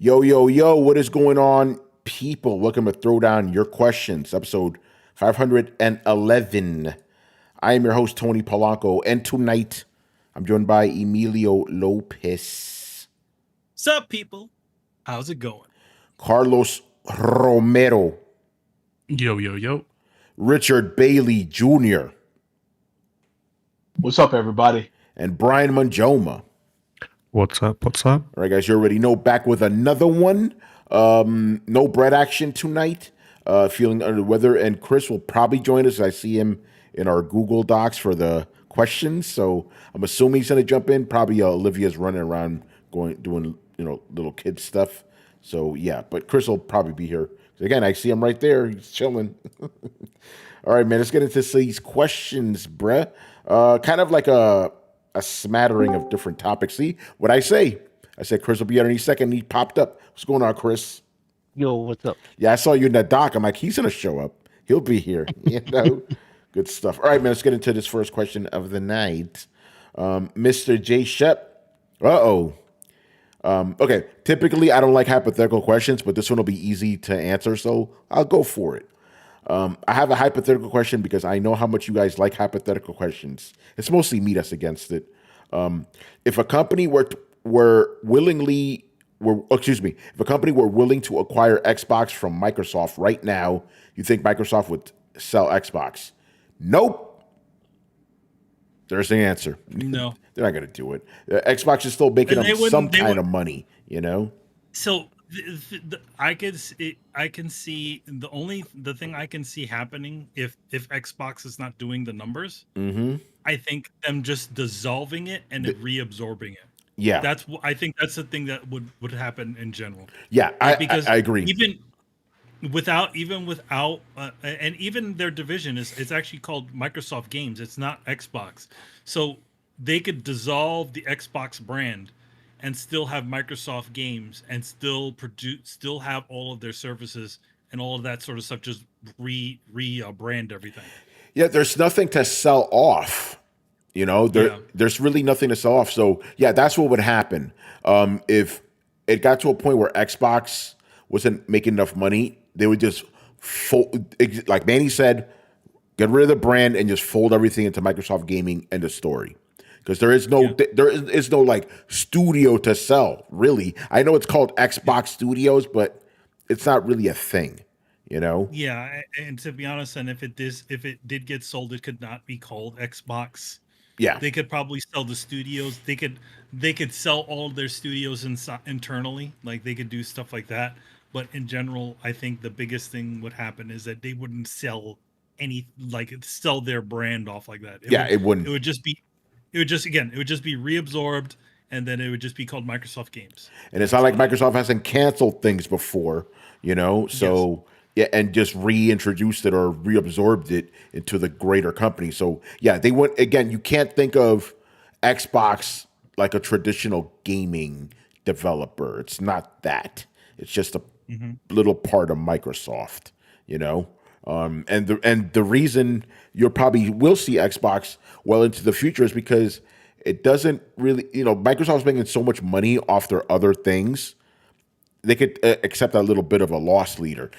Yo, yo, yo, what is going on, people? Welcome to Throw Down Your Questions, episode 511. I am your host, Tony Polanco, and tonight I'm joined by Emilio Lopez, Sup, people? How's it going? Carlos Romero, Yo, yo, yo. Richard Bailey Jr., What's up, everybody? and Brian Manjoma. What's up? What's up? All right, guys, you already know, back with another one. No bread action tonight. Feeling under the weather, and Chris will probably join us. I see him in our Google Docs for the questions, so I'm assuming he's going to jump in. Probably Olivia's running around doing little kid stuff. So yeah, but Chris will probably be here. Again, I see him right there. He's chilling. All right, man, let's get into these questions, bruh. Kind of like a smattering of different topics. See what I say? I said Chris will be here any second. He popped up. What's going on, Chris? Yo, what's up? Yeah, I saw you in that doc. I'm like, he's gonna show up. He'll be here. Good stuff. All right, man. Let's get into this first question of the night. Mr. J. Shep. Okay. Typically, I don't like hypothetical questions, but this one will be easy to answer, so I'll go for it. I have a hypothetical question because I know how much you guys like hypothetical questions. It's mostly me that's against it. If a company were willing to acquire Xbox from Microsoft right now, you think Microsoft would sell Xbox? Nope. There's the answer. No. They're not going to do it. Xbox is still making them some kind of money, So I can see the thing I can see happening if Xbox is not doing the numbers. Mm-hmm. I think them just dissolving it and reabsorbing it. Yeah, I think that's the thing that would happen in general. Yeah, because I agree. Even without and even their division it's actually called Microsoft Games. It's not Xbox. So they could dissolve the Xbox brand and still have Microsoft Games and still have all of their services and all of that sort of stuff. Just brand everything. Yeah, there's nothing to sell off. There's really nothing to sell off. So yeah, that's what would happen. If it got to a point where Xbox wasn't making enough money, they would just fold, like Manny said, get rid of the brand and just fold everything into Microsoft Gaming. End of story. Because there is no like studio to sell, really. I know it's called Xbox Studios, but it's not really a thing, Yeah, and to be honest, and if it did get sold, it could not be called Xbox. Yeah, they could probably sell the studios. They could sell all of their studios internally, like they could do stuff like that. But in general, I think the biggest thing would happen is that they wouldn't sell sell their brand off like that. It wouldn't. It would just be reabsorbed, and then it would just be called Microsoft Games. And it's not like Microsoft hasn't canceled things before, so. Yes. Yeah, and just reintroduced it or reabsorbed it into the greater company. So yeah, they went again. You can't think of Xbox like a traditional gaming developer. It's not that. It's just a little part of Microsoft, And the reason you probably will see Xbox well into the future is because it doesn't really, Microsoft's making so much money off their other things. They could accept a little bit of a loss leader,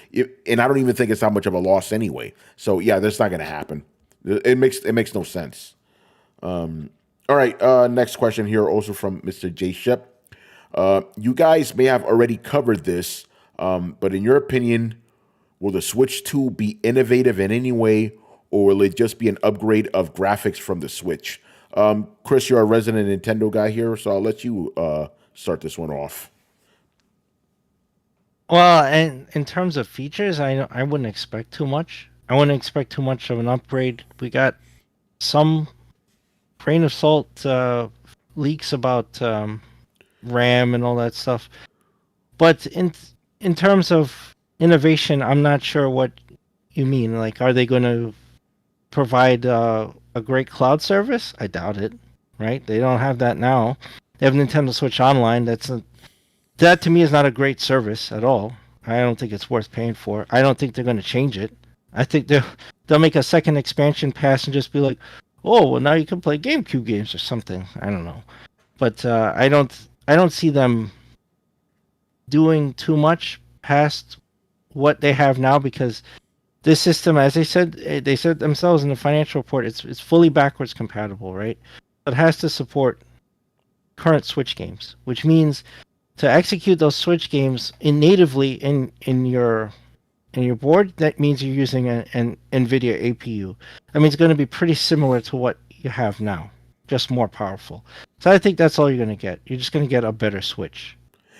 and I don't even think it's that much of a loss anyway. So yeah, that's not going to happen. It makes no sense. All right, next question here, also from Mr. J. Shep. You guys may have already covered this, but in your opinion, will the Switch 2 be innovative in any way, or will it just be an upgrade of graphics from the Switch? Chris, you're a resident Nintendo guy here, so I'll let you start this one off. Well, and in terms of features, I wouldn't expect too much. I wouldn't expect too much of an upgrade. We got some grain of salt leaks about RAM and all that stuff. But in terms of innovation, I'm not sure what you mean. Like, are they going to provide a great cloud service? I doubt it, right? They don't have that now. They have Nintendo Switch Online. That to me is not a great service at all. I don't think it's worth paying for. I don't think they're going to change it. I think they'll make a second expansion pass and just be like, oh, well, now you can play GameCube games or something. I don't know, but I don't see them doing too much past what they have now, because this system, as they said themselves in the financial report, it's fully backwards compatible, right? It has to support current Switch games, which means to execute those Switch games natively in your board, that means you're using an NVIDIA APU. I mean, it's going to be pretty similar to what you have now, just more powerful. So I think that's all you're going to get. You're just going to get a better Switch.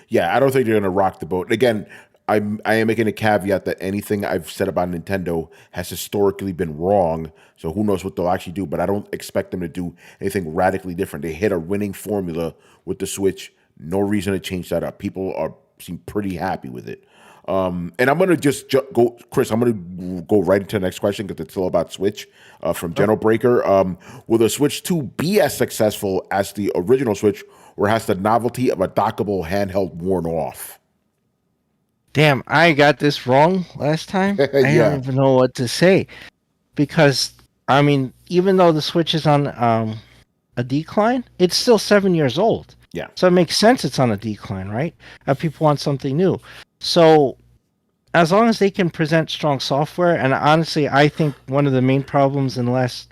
Yeah, I don't think they're going to rock the boat. Again, I am making a caveat that anything I've said about Nintendo has historically been wrong. So who knows what they'll actually do? But I don't expect them to do anything radically different. They hit a winning formula with the Switch. No reason to change that up. People seem pretty happy with it. And I'm going to just go, Chris, I'm going to go right into the next question because it's still about Switch from General Breaker. Will the Switch 2 be as successful as the original Switch, or has the novelty of a dockable handheld worn off? Damn, I got this wrong last time. I Yeah. don't even know what to say. Because, I mean, even though the Switch is on a decline, it's still 7 years old. Yeah. So it makes sense it's on a decline, right? People want something new. So as long as they can present strong software, and honestly, I think one of the main problems in the last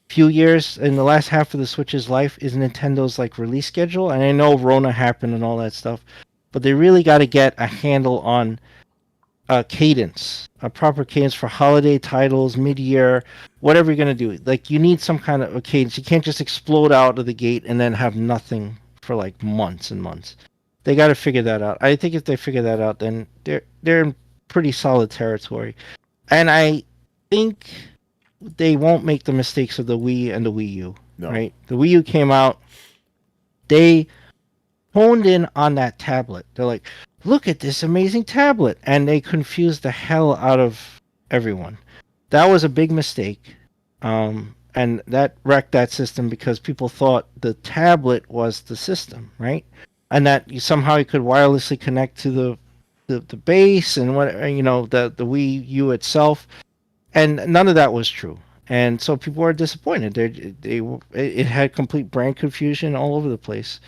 few years, in the last half of the Switch's life, is Nintendo's like release schedule. And I know Rona happened and all that stuff, but they really got to get a handle on a proper cadence for holiday titles, mid-year, whatever you're going to do. Like, you need some kind of a cadence. You can't just explode out of the gate and then have nothing for like months and months. They got to figure that out. I think if they figure that out, then they're in pretty solid territory. And I think they won't make the mistakes of the Wii and the Wii U. No. Right? The Wii U came out. They honed in on that tablet. They're like, look at this amazing tablet. And they confused the hell out of everyone. That was a big mistake. And that wrecked that system because people thought the tablet was the system, right? And that somehow you could wirelessly connect to the base and what, the Wii U itself. And none of that was true. And so people were disappointed. It had complete brand confusion all over the place.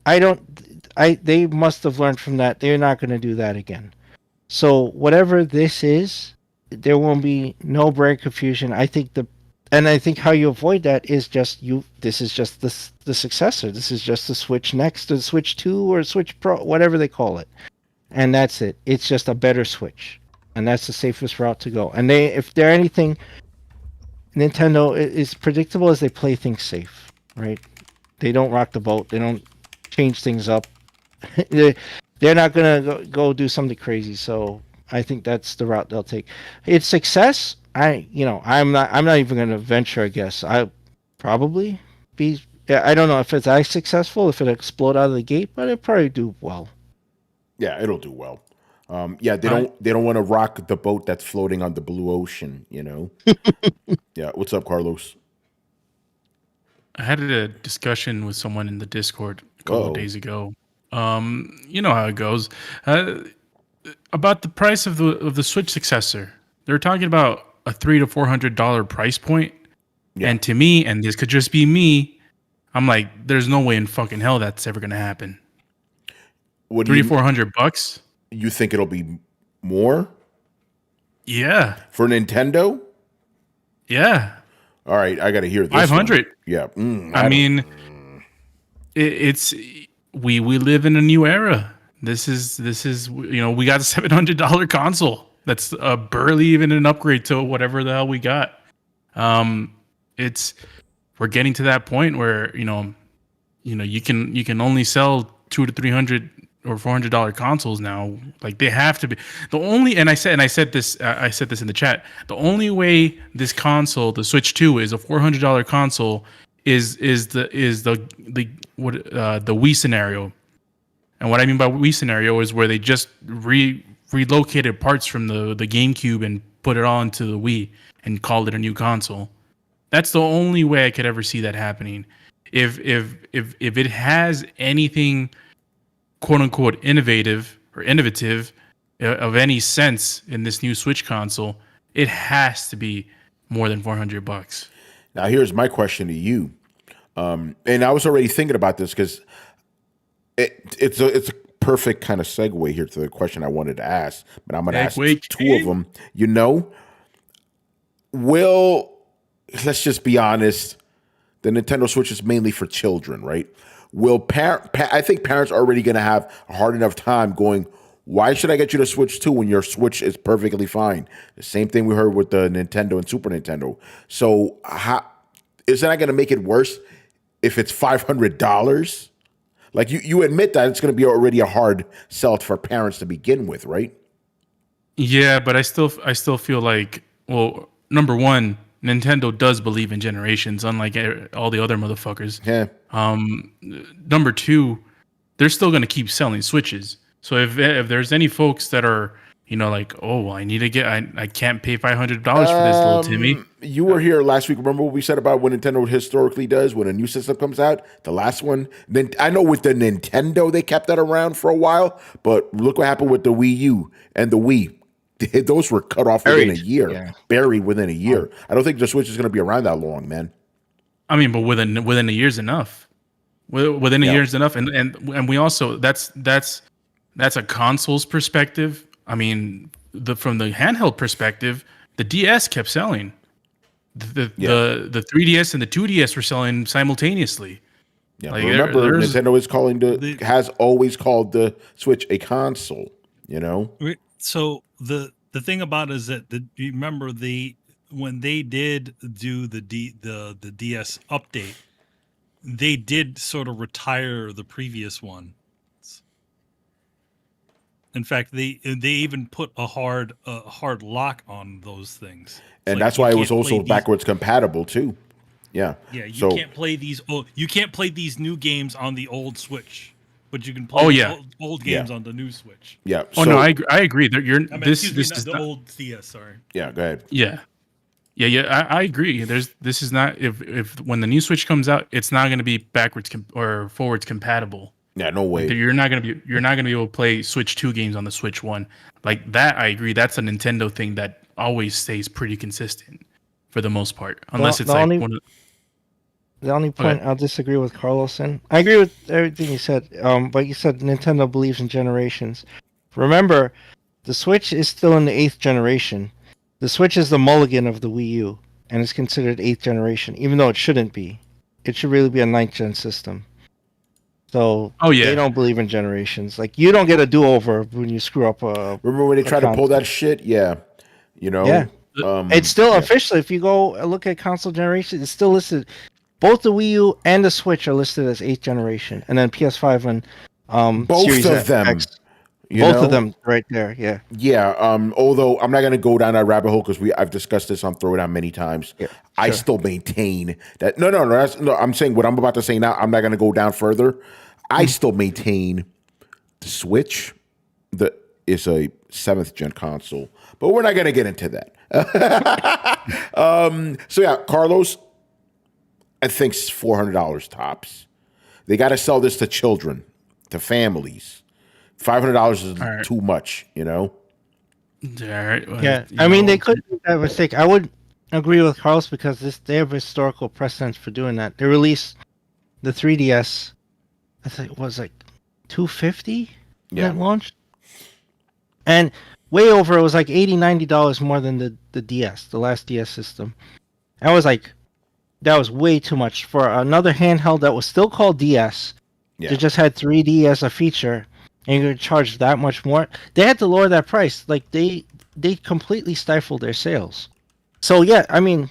They must have learned from that. They're not going to do that again. So whatever this is, there won't be no brand confusion. I think how you avoid that is this is just the successor. This is just the Switch next to the Switch 2 or Switch Pro, whatever they call it. And that's it. It's just a better Switch. And that's the safest route to go. And if they're anything, Nintendo is predictable as they play things safe, right? They don't rock the boat. They don't change things up. They're not gonna go do something crazy. So I think that's the route they'll take. Its success, I'm not even gonna venture a guess. I probably be. I don't know if it's as successful, if it explode out of the gate, but it'll probably do well. Yeah, it'll do well. They don't want to rock the boat that's floating on the blue ocean, Yeah. What's up, Carlos? I had a discussion with someone in the Discord a couple of days ago. You know how it goes. About the price of the Switch successor. They're talking about a $300 to $400 price point. Yeah. And to me, and this could just be me, I'm like, there's no way in fucking hell that's ever gonna happen. What $300-400? You think it'll be more? Yeah. For Nintendo? Yeah. All right, I got to hear this. 500. Yeah. I mean, it's we live in a new era. This is we got a $700 console that's barely even an upgrade to whatever the hell we got. We're getting to that point where you can only sell $200 to $300 or $400 consoles now. Like, they have to be the only. And I said this in the chat. The only way this console, the Switch 2, is a $400 console is the Wii scenario. And what I mean by Wii scenario is where they just relocated parts from the GameCube and put it all into the Wii and called it a new console. That's the only way I could ever see that happening. If it has anything quote unquote innovative of any sense in this new Switch console, it has to be more than $400. Now, here's my question to you. And I was already thinking about this because it's a perfect kind of segue here to the question I wanted to ask, but I'm going to ask Segue two of them. You know, let's just be honest, the Nintendo Switch is mainly for children, right? I think parents are already going to have a hard enough time going, why should I get you the Switch 2 when your Switch is perfectly fine? The same thing we heard with the Nintendo and Super Nintendo. So isn't that going to make it worse if it's $500? Like you admit that it's going to be already a hard sell for parents to begin with, right? Yeah, but I still feel like, well, number one, Nintendo does believe in generations, unlike all the other motherfuckers. Yeah. Number two, they're still going to keep selling Switches. So if there's any folks that are, like, oh, I need to get, I can't pay $500 for this little Timmy. You were here last week. Remember what we said about what Nintendo historically does when a new system comes out? The last one. Then I know with the Nintendo they kept that around for a while, but look what happened with the Wii U and the Wii. Those were cut off within a year, buried within a year. I don't think the Switch is going to be around that long, man. I mean, but within a year's enough. Within a year's enough, and we also that's a console's perspective. I mean, from the handheld perspective, the DS kept selling. The 3DS and the 2DS were selling simultaneously. Yeah, like, remember, Nintendo has always called the Switch a console. So the thing about it is that you remember when they did do the DS update, they did sort of retire the previous one. In fact, they even put a hard lock on those things, and that's why it was also backwards compatible too. Yeah, you can't play these. You can't play these new games on the old Switch. But you can play old games on the new Switch. Yeah. No, I agree. This is the old DS. Sorry. Yeah. Go ahead. Yeah. I agree. This is not if when the new Switch comes out, it's not going to be backwards or forwards compatible. Yeah. No way. You're not going to be able to play Switch 2 games on the Switch 1 like that. I agree. That's a Nintendo thing that always stays pretty consistent for the most part, unless it's like one of. The only point I'll disagree with Carlos in, I agree with everything you said, but you said Nintendo believes in generations. Remember, the Switch is still in the 8th generation. The Switch is the mulligan of the Wii U, and it's considered 8th generation, even though it shouldn't be. It should really be a 9th gen system. So they don't believe in generations. Like, you don't get a do-over when you screw up a... Remember when they tried to pull that shit? Yeah. Yeah. It's still official. If you go look at console generation, it's still listed... Both the Wii U and the Switch are listed as 8th generation, and then PS5 and both Series of them. X. Both of them right there, yeah. Yeah, although I'm not going to go down that rabbit hole because I've discussed this on Throwdown many times. Yeah, I still maintain that. No, I'm saying what I'm about to say now, I'm not going to go down further. I still maintain the Switch is a 7th gen console, but we're not going to get into that. So yeah, Carlos, I think it's $400 tops. They got to sell this to children, to families. $500 is too much, All right. I mean, they could make that mistake. I would agree with Carlos because they have historical precedence for doing that. They released the 3DS, I think it was like $250 when it launched. And way over, it was like $80, $90 more than the DS, the last DS system. I was like, that was way too much for another handheld that was still called DS. Yeah. They just had 3D as a feature, and you're charge that much more. They had to lower that price. Like they completely stifled their sales. So yeah, I mean,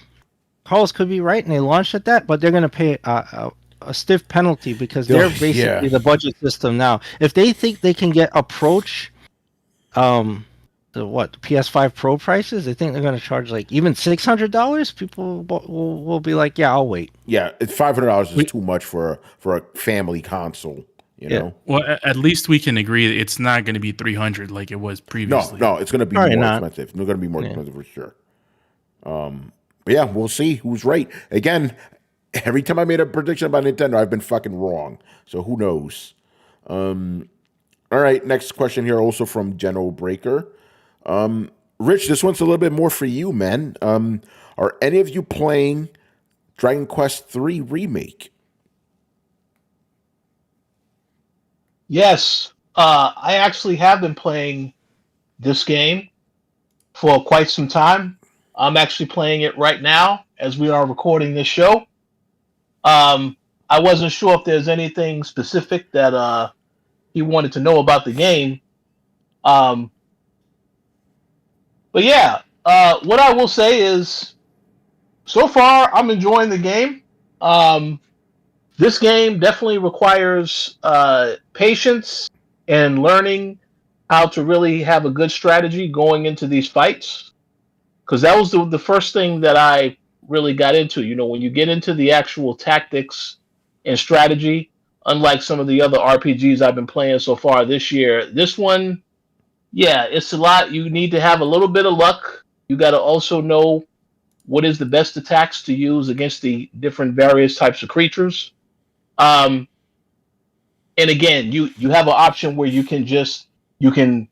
Carlos could be right, and they launched at that, but they're going to pay a stiff penalty because they're basically the budget system now. If they think they can approach, the PS5 Pro prices, they think they're going to charge like even $600. People will be like, yeah, I'll wait. Yeah, it's $500 is too much for a family console. You know. Well, at least we can agree it's not going to be $300 like it was previously. No, it's going to be more expensive. It's going to be more expensive for sure. But yeah, we'll see who's right. Again, every time I made a prediction about Nintendo, I've been fucking wrong. So who knows? All right, next question here, also from General Breaker. Rich, this one's a little bit more for you, man. Are any of you playing Dragon Quest III Remake? Yes, I actually have been playing this game for quite some time. I'm actually playing it right now as we are recording this show. I wasn't sure if there's anything specific that he wanted to know about the game. Um, but yeah, what I will say is, so far I'm enjoying the game. Um, this game definitely requires patience and learning how to really have a good strategy going into these fights. Because that was the first thing that I really got into. You know, when you get into the actual tactics and strategy, unlike some of the other RPGs I've been playing so far this year, this one, yeah, it's a lot. You need to have a little bit of luck. You got to also know what is the best attacks to use against the different various types of creatures. Um, and again, you have an option where you can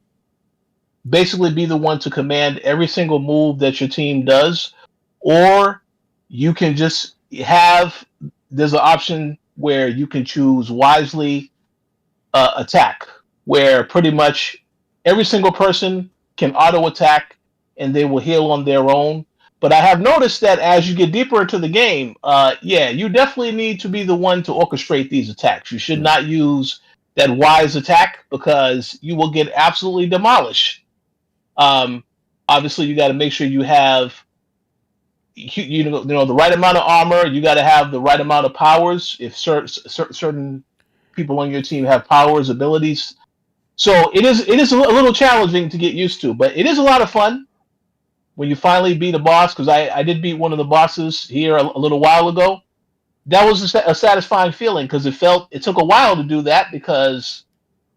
basically be the one to command every single move that your team does, or you can just have there's an option where you can choose wisely attack, where pretty much every single person can auto attack and they will heal on their own. But I have noticed that as you get deeper into the game, yeah, you definitely need to be the one to orchestrate these attacks. You should not use that wise attack because you will get absolutely demolished. Um, Obviously, you got to make sure you have you know the right amount of armor. You got to have the right amount of powers. If certain people on your team have powers, abilities, so it is a little challenging to get used to, but it is a lot of fun when you finally beat a boss. Because I did beat one of the bosses here a little while ago. That was a satisfying feeling because it took a while to do that because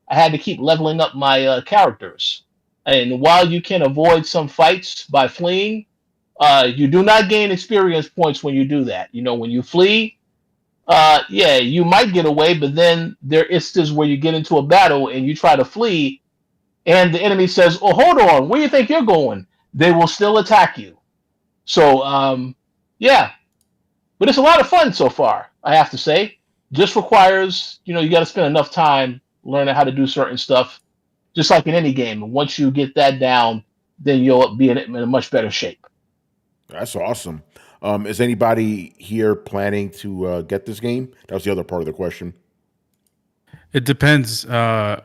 I had to keep leveling up my characters. And while you can avoid some fights by fleeing, you do not gain experience points when you do that. You know, when you flee, yeah, you might get away, but then there are instances where you get into a battle and you try to flee, and the enemy says, "Oh, hold on, where do you think you're going?" They will still attack you. So, yeah, but it's a lot of fun so far. I have to say, just requires you got to spend enough time learning how to do certain stuff, just like in any game. And once you get that down, then you'll be in a much better shape. That's awesome. Is anybody here planning to get this game? That was the other part of the question. It depends on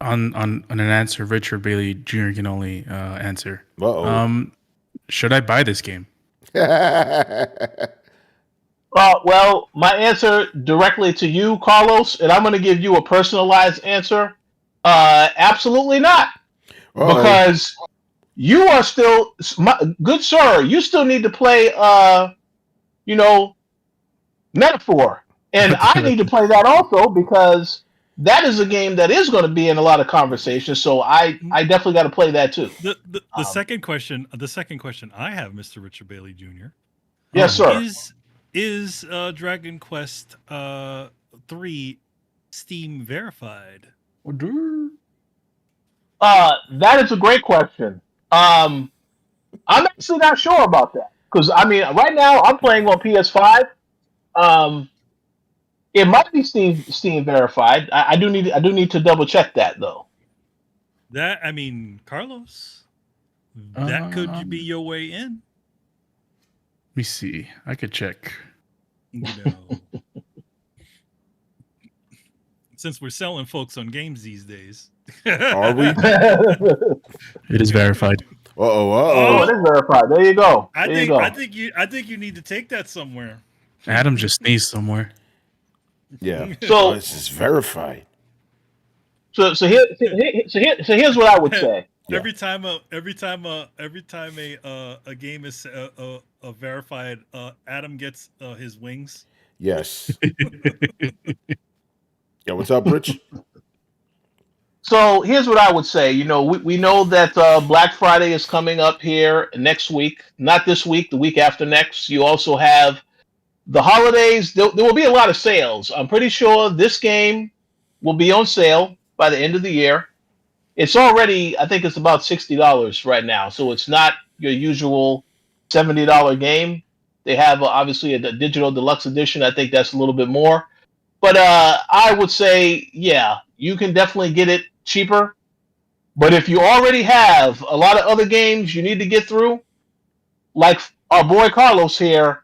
an answer Richard Bailey Jr. can only answer. Uh-oh. Should I buy this game? Well, my answer directly to you, Carlos, and I'm going to give you a personalized answer. Absolutely not, Uh-oh. because you are still, good sir. You still need to play, Metaphor, and I need to play that also because that is a game that is going to be in a lot of conversation. So I definitely got to play that too. The second question I have, Mr. Richard Bailey Jr. Yes, sir. Is Dragon Quest 3 Steam verified? That is a great question. I'm actually not sure about that because I mean, right now I'm playing on PS5. It might be Steam verified. I do need to double check that though. That, I mean, Carlos, that could be your way in. Let me see. I could check. Since we're selling folks on games these days. Are we? It is verified. Oh, it is verified. There you go. I think you need to take that somewhere. Adam just sneezed somewhere. Yeah. So this is verified. So here's what I would say. Yeah. Every time a game is verified, Adam gets his wings. Yes. Yeah. What's up, Rich? So here's what I would say. We know that Black Friday is coming up here next week. Not this week, the week after next. You also have the holidays. There will be a lot of sales. I'm pretty sure this game will be on sale by the end of the year. It's already, I think it's about $60 right now. So it's not your usual $70 game. They have obviously a digital deluxe edition. I think that's a little bit more. But I would say, yeah, you can definitely get it cheaper. But if you already have a lot of other games you need to get through, like our boy Carlos here,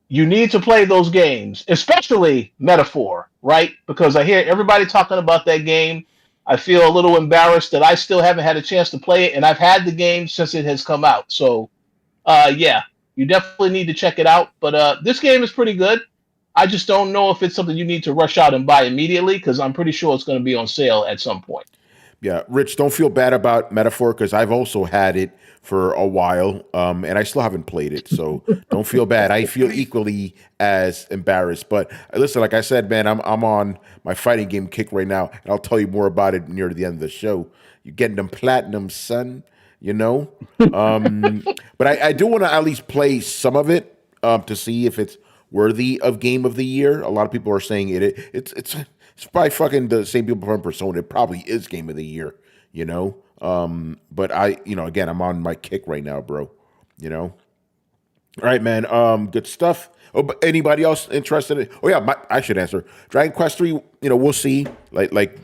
you need to play those games, especially Metaphor, right? Because I hear everybody talking about that game. I feel a little embarrassed that I still haven't had a chance to play it, and I've had the game since it has come out. So, yeah, you definitely need to check it out. But this game is pretty good. I just don't know if it's something you need to rush out and buy immediately because I'm pretty sure it's going to be on sale at some point. Yeah, Rich, don't feel bad about Metaphor because I've also had it for a while, and I still haven't played it. So don't feel bad. I feel equally as embarrassed. But listen, like I said, man, I'm on my fighting game kick right now, and I'll tell you more about it near the end of the show. You're getting them platinum, son. You know, but I do want to at least play some of it to see if it's worthy of Game of the Year. A lot of people are saying it's probably fucking the same people from Persona. It probably is Game of the Year, you know. But again, I'm on my kick right now, bro. You know. All right, man. Good stuff. Oh, but anybody else interested in? Oh yeah, I should answer. Dragon Quest 3. We'll see. Like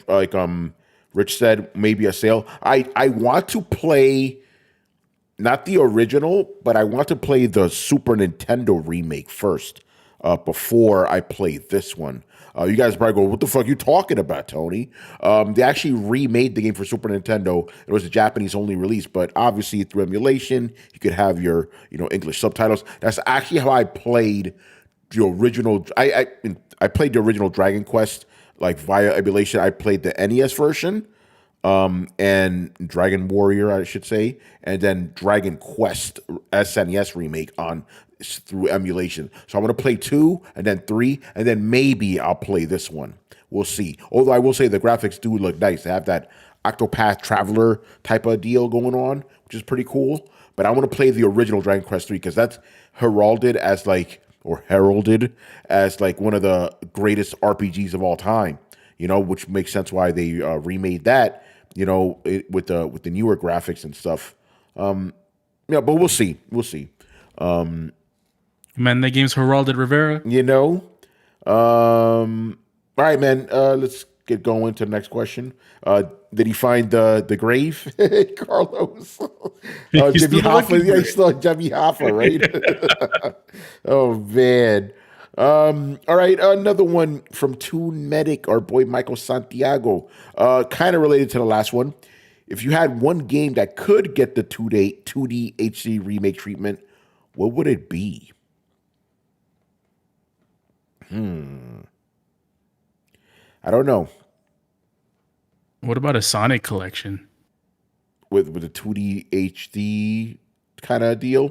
Rich said, maybe a sale. I want to play. Not the original, but I want to play the Super Nintendo remake first before I play this one. You guys probably go, what the fuck are you talking about, Tony? They actually remade the game for Super Nintendo. It was a Japanese-only release, but obviously through emulation, you could have your English subtitles. That's actually how I played the original. I played the original Dragon Quest like via emulation. I played the NES version. And Dragon Warrior, I should say, and then Dragon Quest SNES remake through emulation. So I'm gonna play 2 and then 3, and then maybe I'll play this one. We'll see. Although I will say the graphics do look nice. They have that Octopath Traveler type of deal going on, which is pretty cool. But I want to play the original Dragon Quest 3 because that's heralded as like one of the greatest RPGs of all time. Which makes sense why they remade that. With the newer graphics and stuff. But we'll see. Man, that game's Geraldo Rivera. All right, man. Let's get going to the next question. Did he find the grave, Carlos? Jimmy Hoffa. Yeah, he's still Jimmy Hoffa, right? Oh man. All right, another one from Toon Medic, our boy Michael Santiago. Kind of related to the last one. If you had one game that could get the 2D HD remake treatment, what would it be? I don't know. What about a Sonic collection? With a 2D HD kind of deal?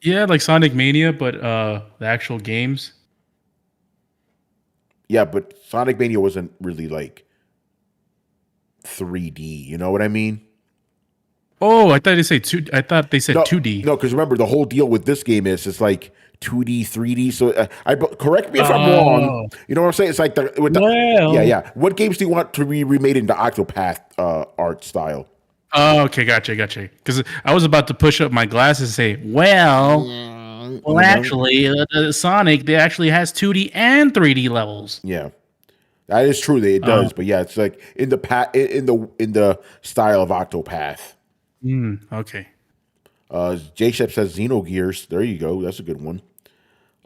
Yeah, like Sonic Mania, but the actual games. Yeah, but Sonic Mania wasn't really like 3D. You know what I mean? Oh, I thought they said 2D. No, because remember the whole deal with this game is it's like 2D, 3D. So correct me if I'm wrong. You know what I'm saying? It's like yeah. What games do you want to be remade into Octopath art style? Oh, okay, gotcha. Because I was about to push up my glasses and say, actually, Sonic they actually has 2D and 3D levels. Yeah, that is true. It does, but yeah, it's like in the style of Octopath. Okay. J-Shep says Xenogears. There you go. That's a good one.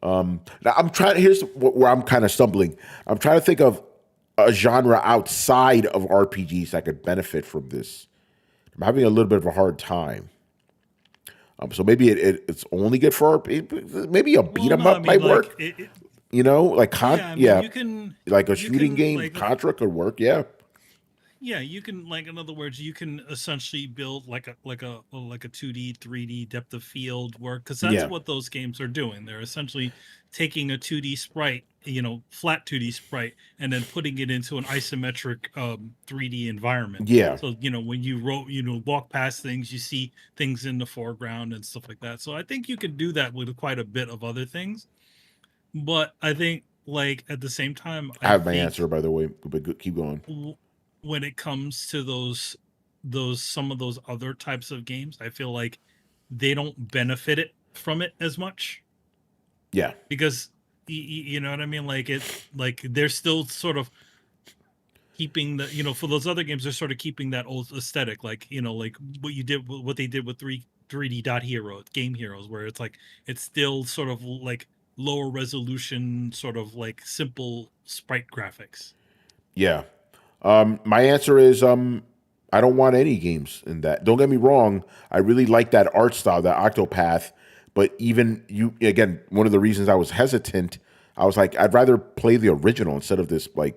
Now I'm trying. Here's where I'm kind of stumbling. I'm trying to think of a genre outside of RPGs that could benefit from this. I'm having a little bit of a hard time. So maybe it's only good for maybe a beat 'em up might work. You can like a shooting game. Like, Contra could work. Yeah. Yeah, you can in other words, you can essentially build like a 2D, 3D depth of field work because that's what those games are doing. They're essentially taking a 2D sprite, flat 2D sprite, and then putting it into an isometric 3D environment. Yeah. So when you walk past things, you see things in the foreground and stuff like that. So I think you can do that with quite a bit of other things. But I think at the same time, I have my answer by the way, but keep going. When it comes to some of those other types of games, I feel like they don't benefit from it as much. Yeah. Because You know what I mean? Like it's like they're still sort of keeping the, for those other games, they're sort of keeping that old aesthetic, like, like what they did with 3D Dot Hero, Game Heroes, where it's like it's still sort of like lower resolution, sort of like simple sprite graphics. Yeah. My answer is I don't want any games in that. Don't get me wrong. I really like that art style, that Octopath. But even again, one of the reasons I was hesitant, I was like, I'd rather play the original instead of this like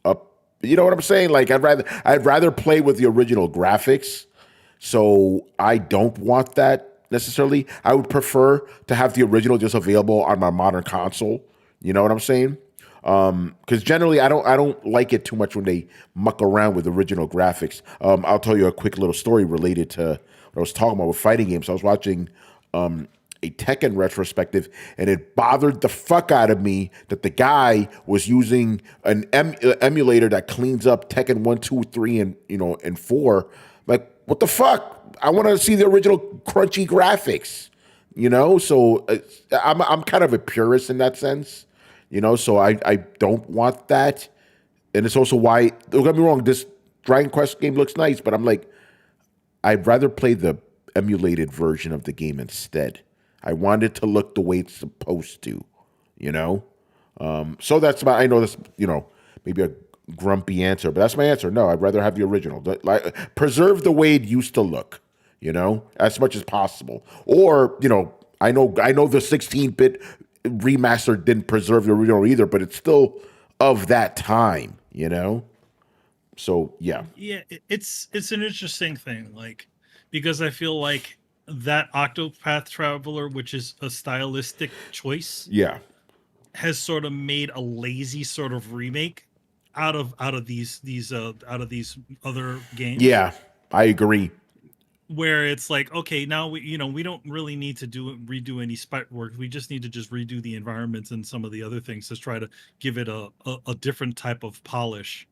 up. You know what I'm saying? Like I'd rather play with the original graphics. So I don't want that necessarily. I would prefer to have the original just available on my modern console. You know what I'm saying? Because generally I don't like it too much when they muck around with original graphics. I'll tell you a quick little story related to what I was talking about with fighting games. I was watching a Tekken retrospective, and it bothered the fuck out of me that the guy was using an emulator that cleans up Tekken 1, 2, 3, and 4. Like, what the fuck? I want to see the original crunchy graphics. So I'm kind of a purist in that sense. So I don't want that. And it's also why, don't get me wrong, this Dragon Quest game looks nice, but I'm like, I'd rather play the emulated version of the game instead. I want it to look the way it's supposed to, So that's I know that's, maybe a grumpy answer, but that's my answer. No, I'd rather have the original. Like, preserve the way it used to look, as much as possible. Or, I know the 16-bit remaster didn't preserve the original either, but it's still of that time, So yeah, It's an interesting thing, like, because I feel like that Octopath Traveler, which is a stylistic choice, yeah, has sort of made a lazy sort of remake out of these other games. Yeah, I agree. Where it's like, okay, now we don't really need to redo any sprite work. We just need to just redo the environments and some of the other things to try to give it a different type of polish.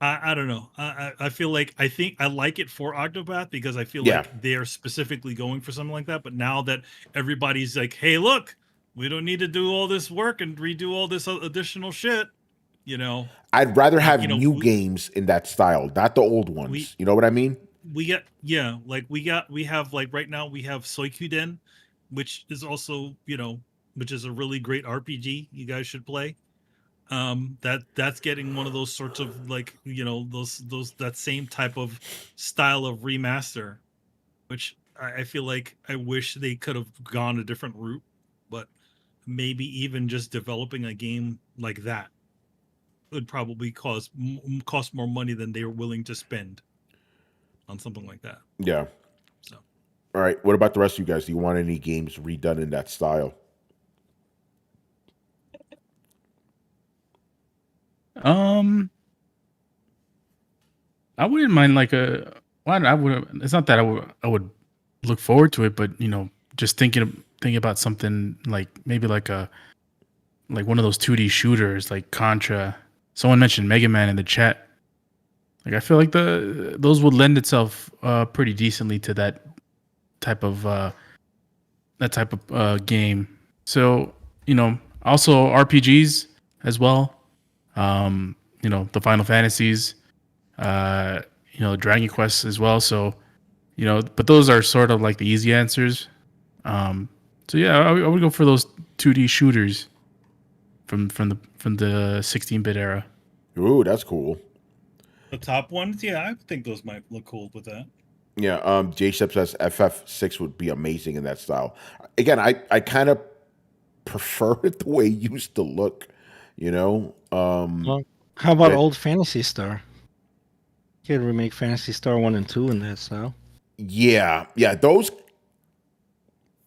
I don't know. I feel like I like it for Octopath because I feel like they're specifically going for something like that. But now that everybody's like, hey, look, we don't need to do all this work and redo all this additional shit. I'd rather have new games in that style, not the old ones. You know what I mean? We have right now we have Suikoden, which is also, which is a really great RPG you guys should play. That's getting one of those sorts of, like, those that same type of style of remaster, which I feel like I wish they could have gone a different route, but maybe even just developing a game like that would probably cost more money than they were willing to spend on something like that. Yeah. So, all right. What about the rest of you guys? Do you want any games redone in that style? I wouldn't mind like I would. It's not that I would look forward to it, but just thinking about something like maybe like one of those 2D shooters like Contra. Someone mentioned Mega Man in the chat. Like, I feel like those would lend itself pretty decently to that type of game. So, also RPGs as well. The Final Fantasies, Dragon Quest as well. So, but those are sort of like the easy answers. So yeah, I would go for those 2D shooters from the 16-bit era. Ooh, that's cool. The top ones, yeah, I think those might look cool with that. Yeah, J-Shep says FF6 would be amazing in that style. Again, I kind of prefer it the way it used to look, Well, how about old Phantasy Star? You could remake Phantasy Star 1 and 2 in that style. Yeah, those.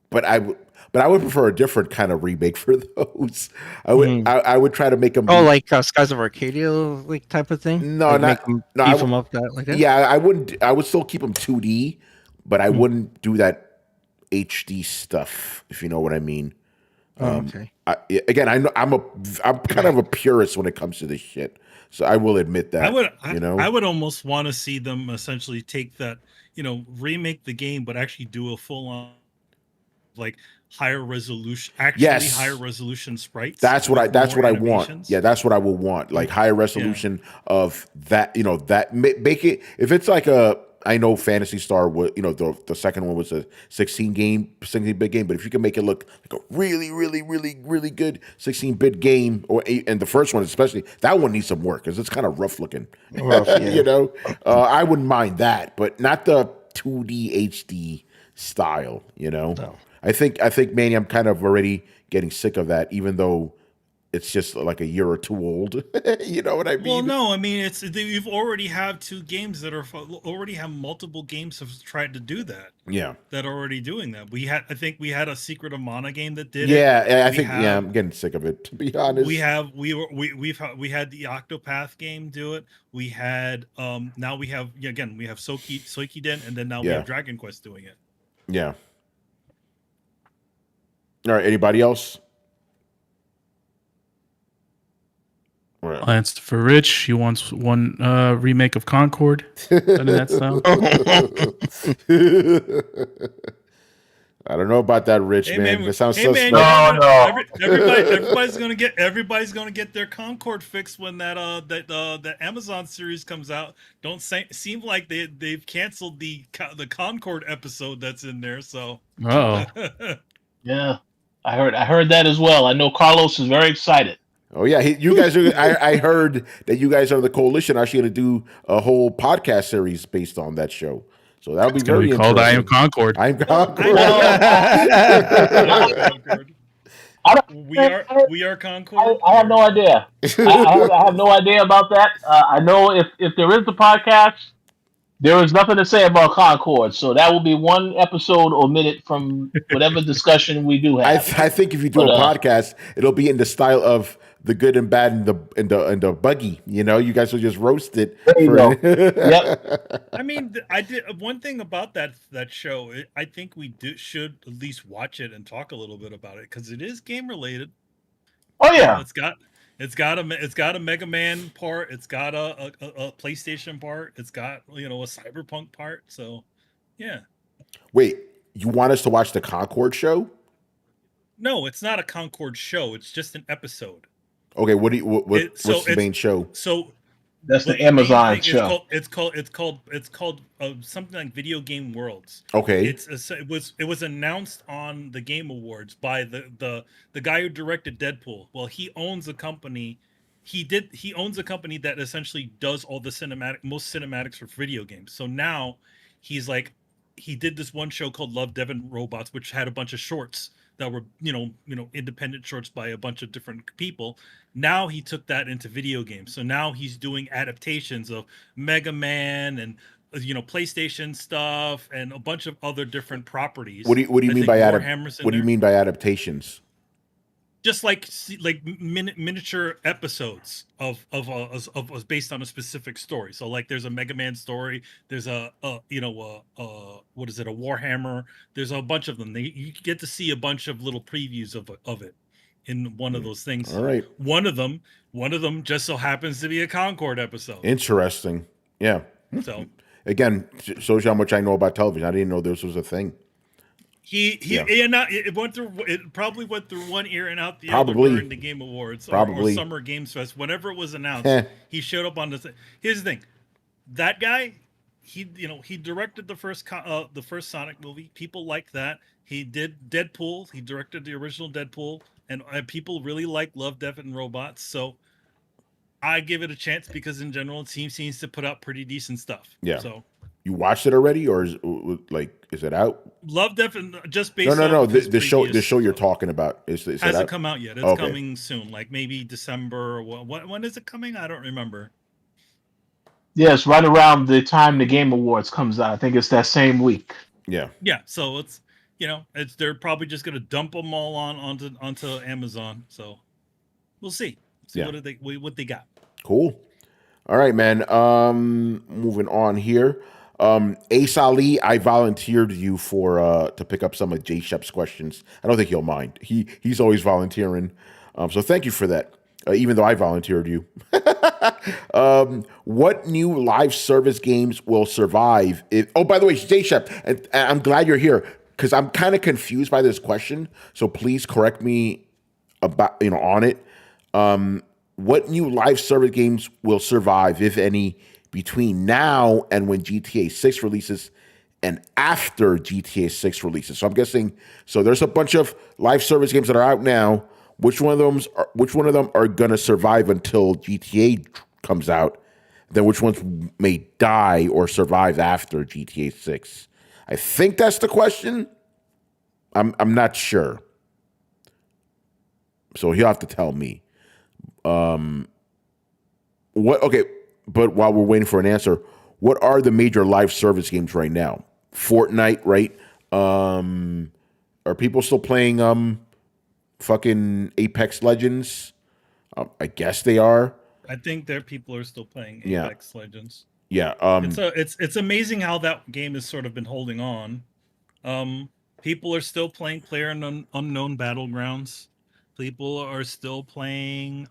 But I would prefer a different kind of remake for those. I would try to make them. Oh, like Skies of Arcadia, like type of thing. No, like beef them up like that. Yeah, I wouldn't. I would still keep them 2D, but I wouldn't do that HD stuff. If you know what I mean. Okay. Again, I'm kind of a purist when it comes to this shit. So I will admit that. I would almost want to see them essentially take that, remake the game, but actually do a full on, like, higher resolution, actually Yes. higher resolution sprites. That's what I. with That's more what I want. animations. Yeah, that's what I will want. Like higher resolution of that. You know, that make it. If it's like a, I know Fantasy Star. You know, the second one was a 16-bit game. But if you can make it look like a really, really, really, really good 16-bit game, and the first one especially, that one needs some work because it's kind of rough looking. Rough, yeah. You know, I wouldn't mind that, but not the 2D HD style. You know. No. I think, Manny, I'm kind of already getting sick of that, even though it's just like a year or two old. You know what I mean? Well, no, I mean you've already have two games that are already have multiple games have tried to do that. Yeah. That are already doing that. I think we had a Secret of Mana game that did it. Yeah, We have- I'm getting sick of it, to be honest. We had the Octopath game do it. We had now we have we have Soikiden, and then now we Yeah. have Dragon Quest doing it. Yeah. All right, anybody else? All right. I'll answer for Rich. He wants one remake of Concord. None of that style. I don't know about that, Rich, Hey, man. man, That sounds hey, suspect. man, No. everybody's gonna get their Concord fixed when that Amazon series comes out. Don't seem like they've canceled the Concord episode that's in there. So Oh, Yeah, I heard that as well. I know Carlos is very excited. Oh yeah, you guys are. I heard that you guys are the coalition actually going to do a whole podcast series based on that show. So that'll be it's gonna very be called I Am interesting. Concord. I'm Concord. I don't, we are Concord. I have no idea. I have no idea about that. I know if there is the podcast, there is nothing to say about Concord, so that will be one episode omitted from whatever discussion we do I have. think if you do a podcast, it'll be in the style of the good and bad and the buggy. You know, you guys will just roast it. There you go. Yep. I mean, I did one thing about that show. I think we should at least watch it and talk a little bit about it because it is game related. Oh yeah. It's got a Mega Man part. It's got a PlayStation part. It's got a Cyberpunk part. So, yeah. Wait, you want us to watch the Concord show? No, it's not a Concord show. It's just an episode. Okay, what's the main show? So That's the main Amazon thing, show. It's called something like Video Game Worlds. Okay, It was announced on the Game Awards by the guy who directed Deadpool. Well, he owns a company. He owns a company that essentially does all the most cinematics for video games. So now he's like, he did this one show called Love, Death and Robots, which had a bunch of shorts that were independent shorts by a bunch of different people. Now he took that into video games. So now he's doing adaptations of Mega Man and PlayStation stuff and a bunch of other different properties. what do you mean by adaptations? Just like miniature episodes of based on a specific story. So like there's a Mega Man story, there's a Warhammer, there's a bunch of them. You get to see a bunch of little previews of it in one of those things. All right, One of them just so happens to be a Concord episode. interesting. Yeah. So Again, shows you how much I know about television. I didn't know this was a thing. it probably went through one ear and out the Probably. other during the Game Awards or Probably. Summer Games Fest. Whenever it was announced, Heh. he showed up on the. Here's the thing, that guy, he directed the first Sonic movie. People like that. He did Deadpool. He directed the original Deadpool, and people really like Love, Death and Robots. So I give it a chance because in general, it seems to put out pretty decent stuff. Yeah. So You watched it already, or is it out? Love, Death and just based. No. off his The show previous you're stuff. talking about is it Hasn't out? come out yet. It's Okay. coming soon, like maybe December. Or when is it coming? I don't remember. Yes, right around the time the Game Awards comes out. I think it's that same week. Yeah. Yeah, so it's they're probably just gonna dump them all onto Amazon. So we'll see. Yeah. What they got. Cool. All right, man. Moving on here. Ace Ali, I volunteered you for to pick up some of Jay Shep's questions. I don't think he'll mind. He's always volunteering. So thank you for that. Even though I volunteered you. What new live service games will survive? Oh, by the way, Jay Shep, and I'm glad you're here. because I'm kind of confused by this question. So please correct me about on it. What new live service games will survive, if any, between now and when GTA 6 releases, and after GTA 6 releases? So I'm guessing. So there's a bunch of live service games that are out now. Which one of them are gonna survive until GTA comes out? Then which ones may die or survive after GTA 6? I think that's the question. I'm not sure. So he'll have to tell me. What? Okay, but while we're waiting for an answer, what are the major live service games right now? Fortnite, right? Are people still playing fucking Apex Legends? I guess they are. I think people are still playing Yeah. Apex Legends. Yeah. It's amazing how that game has sort of been holding on. People are still playing Unknown Battlegrounds. People are still playing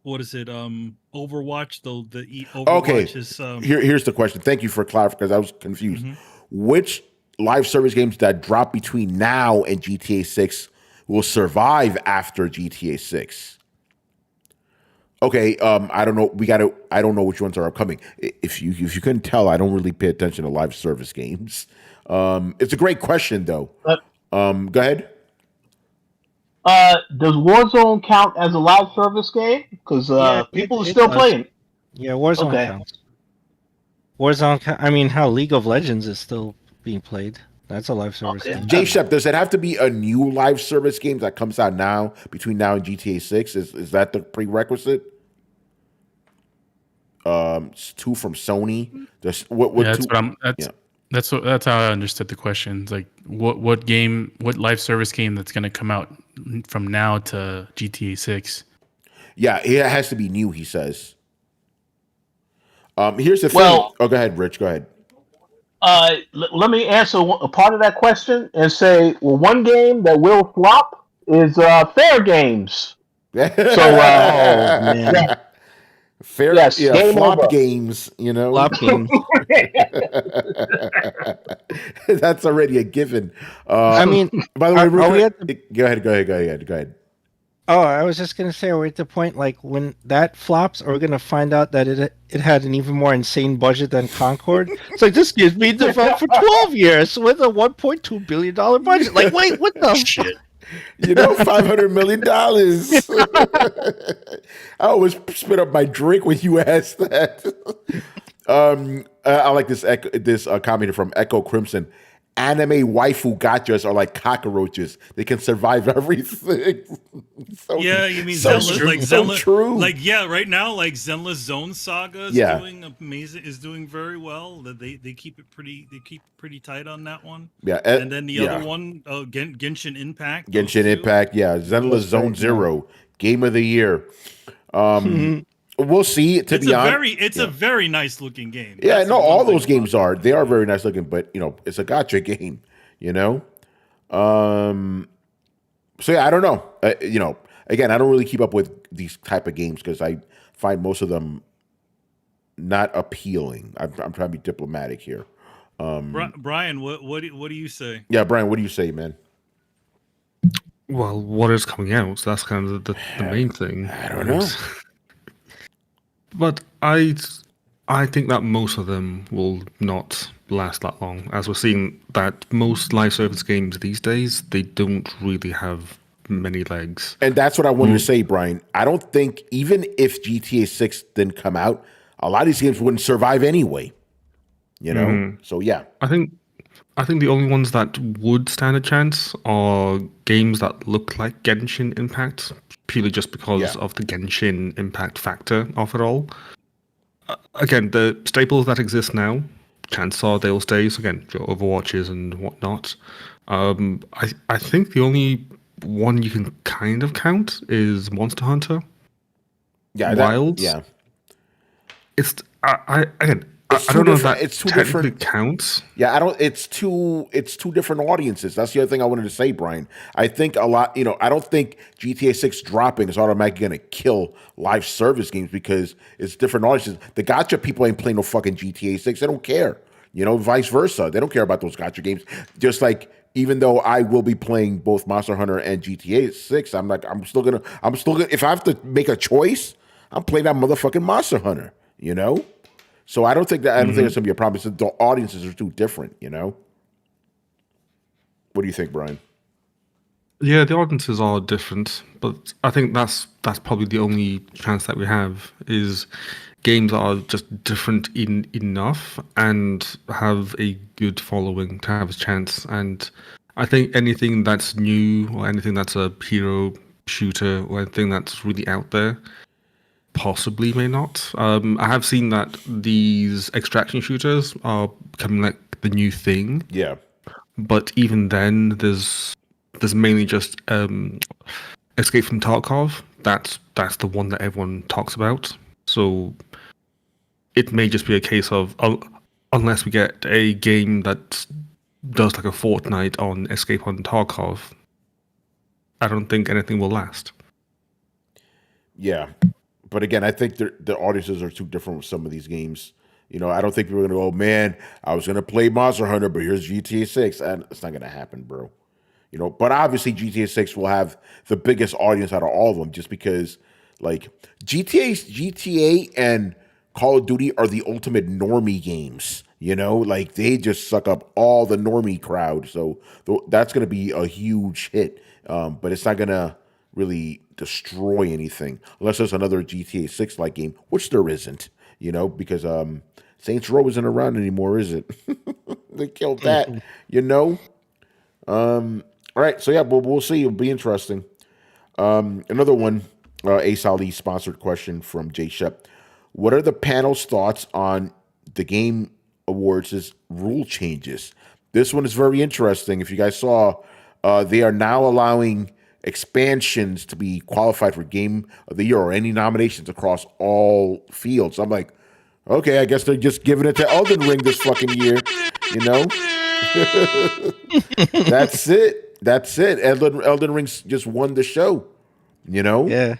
what is it? Overwatch. Overwatch Okay. is Here's the question. Thank you for clarifying, because I was confused. Which live service games that drop between now and GTA 6 will survive after GTA 6? Okay, I don't know. I don't know which ones are upcoming. If you couldn't tell, I don't really pay attention to live service games. It's a great question though. Go ahead. Does Warzone count as a live service game? Because people are still playing. Yeah, Warzone Okay. counts. Warzone. I mean, how League of Legends is still being played. That's a live service Okay. game. Jay Shep, does it have to be a new live service game that comes out now between now and GTA 6? Is that the prerequisite? It's 2 from Sony. What Yeah, that's two? what I'm. That's how I understood the question. It's like what live service game that's going to come out from now to GTA 6? Yeah, it has to be new, he says. Here's the thing. Well- Oh, go ahead, Rich. Go ahead. Let me answer a part of that question and say, well, one game that will flop is Fair Games. So, man. fair, Yes, yeah, game flop over. games, Flop games. That's already a given. I mean, by the way, are real we quick- go ahead. oh, I was just gonna say, we're at the point like when that flops, are we gonna find out that it had an even more insane budget than Concord? It's like this game's been developed for 12 years with a $1.2 billion budget. Like, wait, what the shit? $500 million. I always spit up my drink when you ask that. I like this comment from Echo Crimson. Anime waifu gachas are like cockroaches. They can survive everything. Yeah, you mean so Zenless, true. like So Zenless, true. like yeah, right now like Zenless Zone Saga is Yeah. doing amazing, is doing very well. That they keep it pretty tight on that one. Yeah, And then the yeah. other one, Genshin Impact. Genshin those two. Impact, yeah. Zenless Zone Zero, game of the year. We'll see. To It's be a honest, a very nice looking game. yeah, That's no, the one all thing those games about are. They are very nice looking, but it's a gotcha game. So yeah, I don't know. Again, I don't really keep up with these type of games because I find most of them not appealing. I'm trying to be diplomatic here. Brian, what do you say? Yeah, Brian, what do you say, man? Well, what is coming out? That's kind of the main thing. I don't know. But I think that most of them will not last that long. As we're seeing that most live service games these days, they don't really have many legs. And that's what I wanted to say, Brian. I don't think even if GTA 6 didn't come out, a lot of these games wouldn't survive anyway. So yeah. I think the only ones that would stand a chance are games that look like Genshin Impact, purely just because of the Genshin Impact factor of it all. Again, the staples that exist now, chances are they'll stay. So again, your Overwatches and whatnot. I think the only one you can kind of count is Monster Hunter. Yeah, Wilds. Yeah. It's I don't know if that it's two technically different counts. Yeah, I don't. It's two different audiences. That's the other thing I wanted to say, Brian. I think a lot. I don't think GTA 6 dropping is automatically going to kill live service games because it's different audiences. The gotcha people ain't playing no fucking GTA 6. They don't care. You know, vice versa. They don't care about those gotcha games. Just like, even though I will be playing both Monster Hunter and GTA 6, I'm still gonna, if I have to make a choice, I'm playing that motherfucking Monster Hunter, you know? So I don't think that's gonna be a problem. It's that the audiences are too different, you know? What do you think, Brian? Yeah, the audiences are different, but I think that's probably the only chance that we have is games that are just different enough and have a good following to have a chance. And I think anything that's new or anything that's a hero shooter or anything that's really out there possibly may not. I have seen that these extraction shooters are becoming like the new thing, Yeah. but even then, there's mainly just Escape from Tarkov. That's the one that everyone talks about. So it may just be a case of unless we get a game that does like a Fortnite on Escape on Tarkov, I don't think anything will last. Yeah. But again, I think the audiences are too different with some of these games. You know, I don't think people are going to go, man, I was going to play Monster Hunter, but here's GTA 6. And it's not going to happen, bro. You know, but obviously GTA 6 will have the biggest audience out of all of them just because, like, GTA and Call of Duty are the ultimate normie games. You know, like, they just suck up all the normie crowd. So that's going to be a huge hit. But it's not going to really destroy anything unless there's another GTA 6 like game, which there isn't, you know, because Saints Row isn't around anymore, is it? They killed that, you know. All right, so yeah, we'll see. It'll be interesting. Another one, Ace Ali sponsored question from Jay Shep. What are the panel's thoughts on the Game Awards' rule changes? This one is very interesting. If you guys saw, they are now allowing expansions to be qualified for Game of the Year or any nominations across all fields. I'm like, okay, I guess they're just giving it to Elden Ring this fucking year, you know? That's it. Elden Ring's just won the show, you know? Yeah.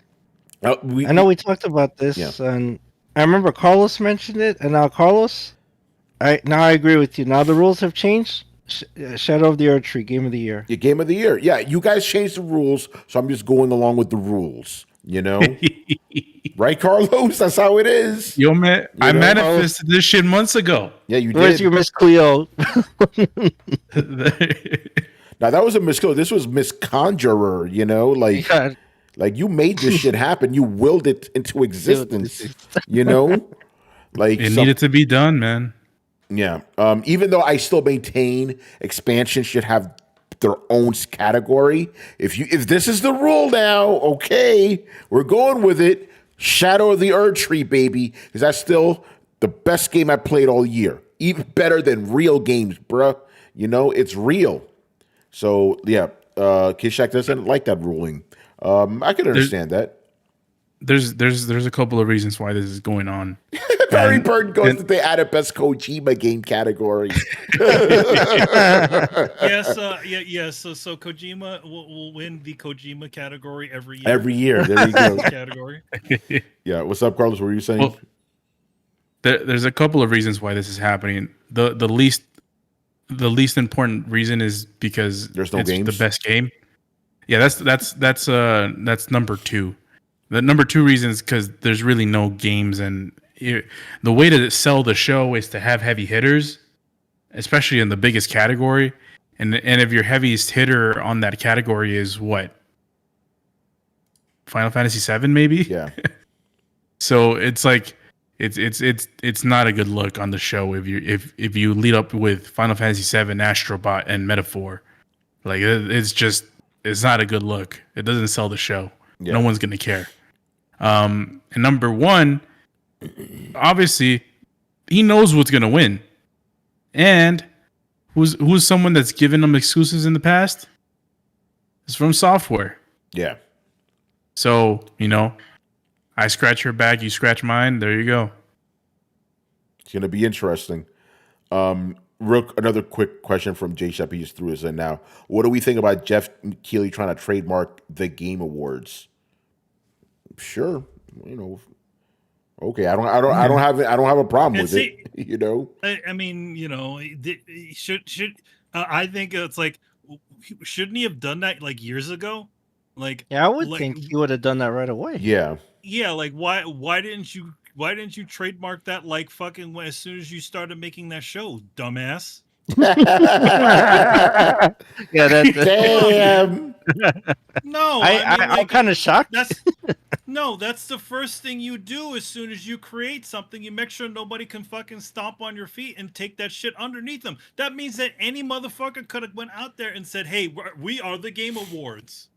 I know we talked about this, and I remember Carlos mentioned it, and now Carlos, I agree with you. Now the rules have changed. Shadow of the Erdtree, Game of the Year. Yeah, Game of the Year. Yeah, you guys changed the rules, so I'm just going along with the rules, you know? Right, Carlos? That's how it is. Yo, man, I manifested this shit months ago. Yeah, you Where's did. your Miss Cleo? Now, that was a Miss Cleo. This was Miss Conjurer, you know? Like, God. like you made this shit happen. You willed it into existence, you know? Like It needed to be done, man. Yeah. Even though I still maintain expansion should have their own category. If this is the rule now, okay, we're going with it. Shadow of the Erdtree, baby, because that's still the best game I played all year. Even better than real games, bruh. You know, it's real. So yeah, Kishak doesn't like that ruling. I can understand that. There's a couple of reasons why this is going on. Barry Bird goes that they add a best Kojima game category. Yes, yes. So Kojima will win the Kojima category every year. Every year, there you go. Category. Yeah, what's up, Carlos? What were you saying? Well, there's a couple of reasons why this is happening. The least important reason is because There's no it's games? the best game. Yeah, that's number two. The number two reason is because there's really no games, and the way to sell the show is to have heavy hitters, especially in the biggest category. And if your heaviest hitter on that category is what? Final Fantasy VII, maybe? Yeah. So it's like it's not a good look on the show if you lead up with Final Fantasy VII, Astrobot, and Metaphor. Like it's not a good look. It doesn't sell the show. Yeah. No one's gonna care. And number one, obviously, he knows what's gonna win. And who's someone that's given them exclusives in the past? It's From Software. Yeah. So, I scratch your back, you scratch mine. There you go. It's going to be interesting. Another quick question from Jay Shep. He just threw us in now. What do we think about Jeff Keighley trying to trademark the Game Awards? Sure. Okay. I don't have a problem with it. You know? I mean, should I think it's like, shouldn't he have done that like years ago? Like, Yeah, I would like, think he would have done that right away. Yeah. yeah, like why didn't you trademark that like fucking as soon as you started making that show, dumbass? Yeah, Damn. No, I mean, I'm like, kind of shocked. that's the first thing you do as soon as you create something. You make sure nobody can fucking stomp on your feet and take that shit underneath them. That means that any motherfucker could have went out there and said, "Hey, we are the Game Awards."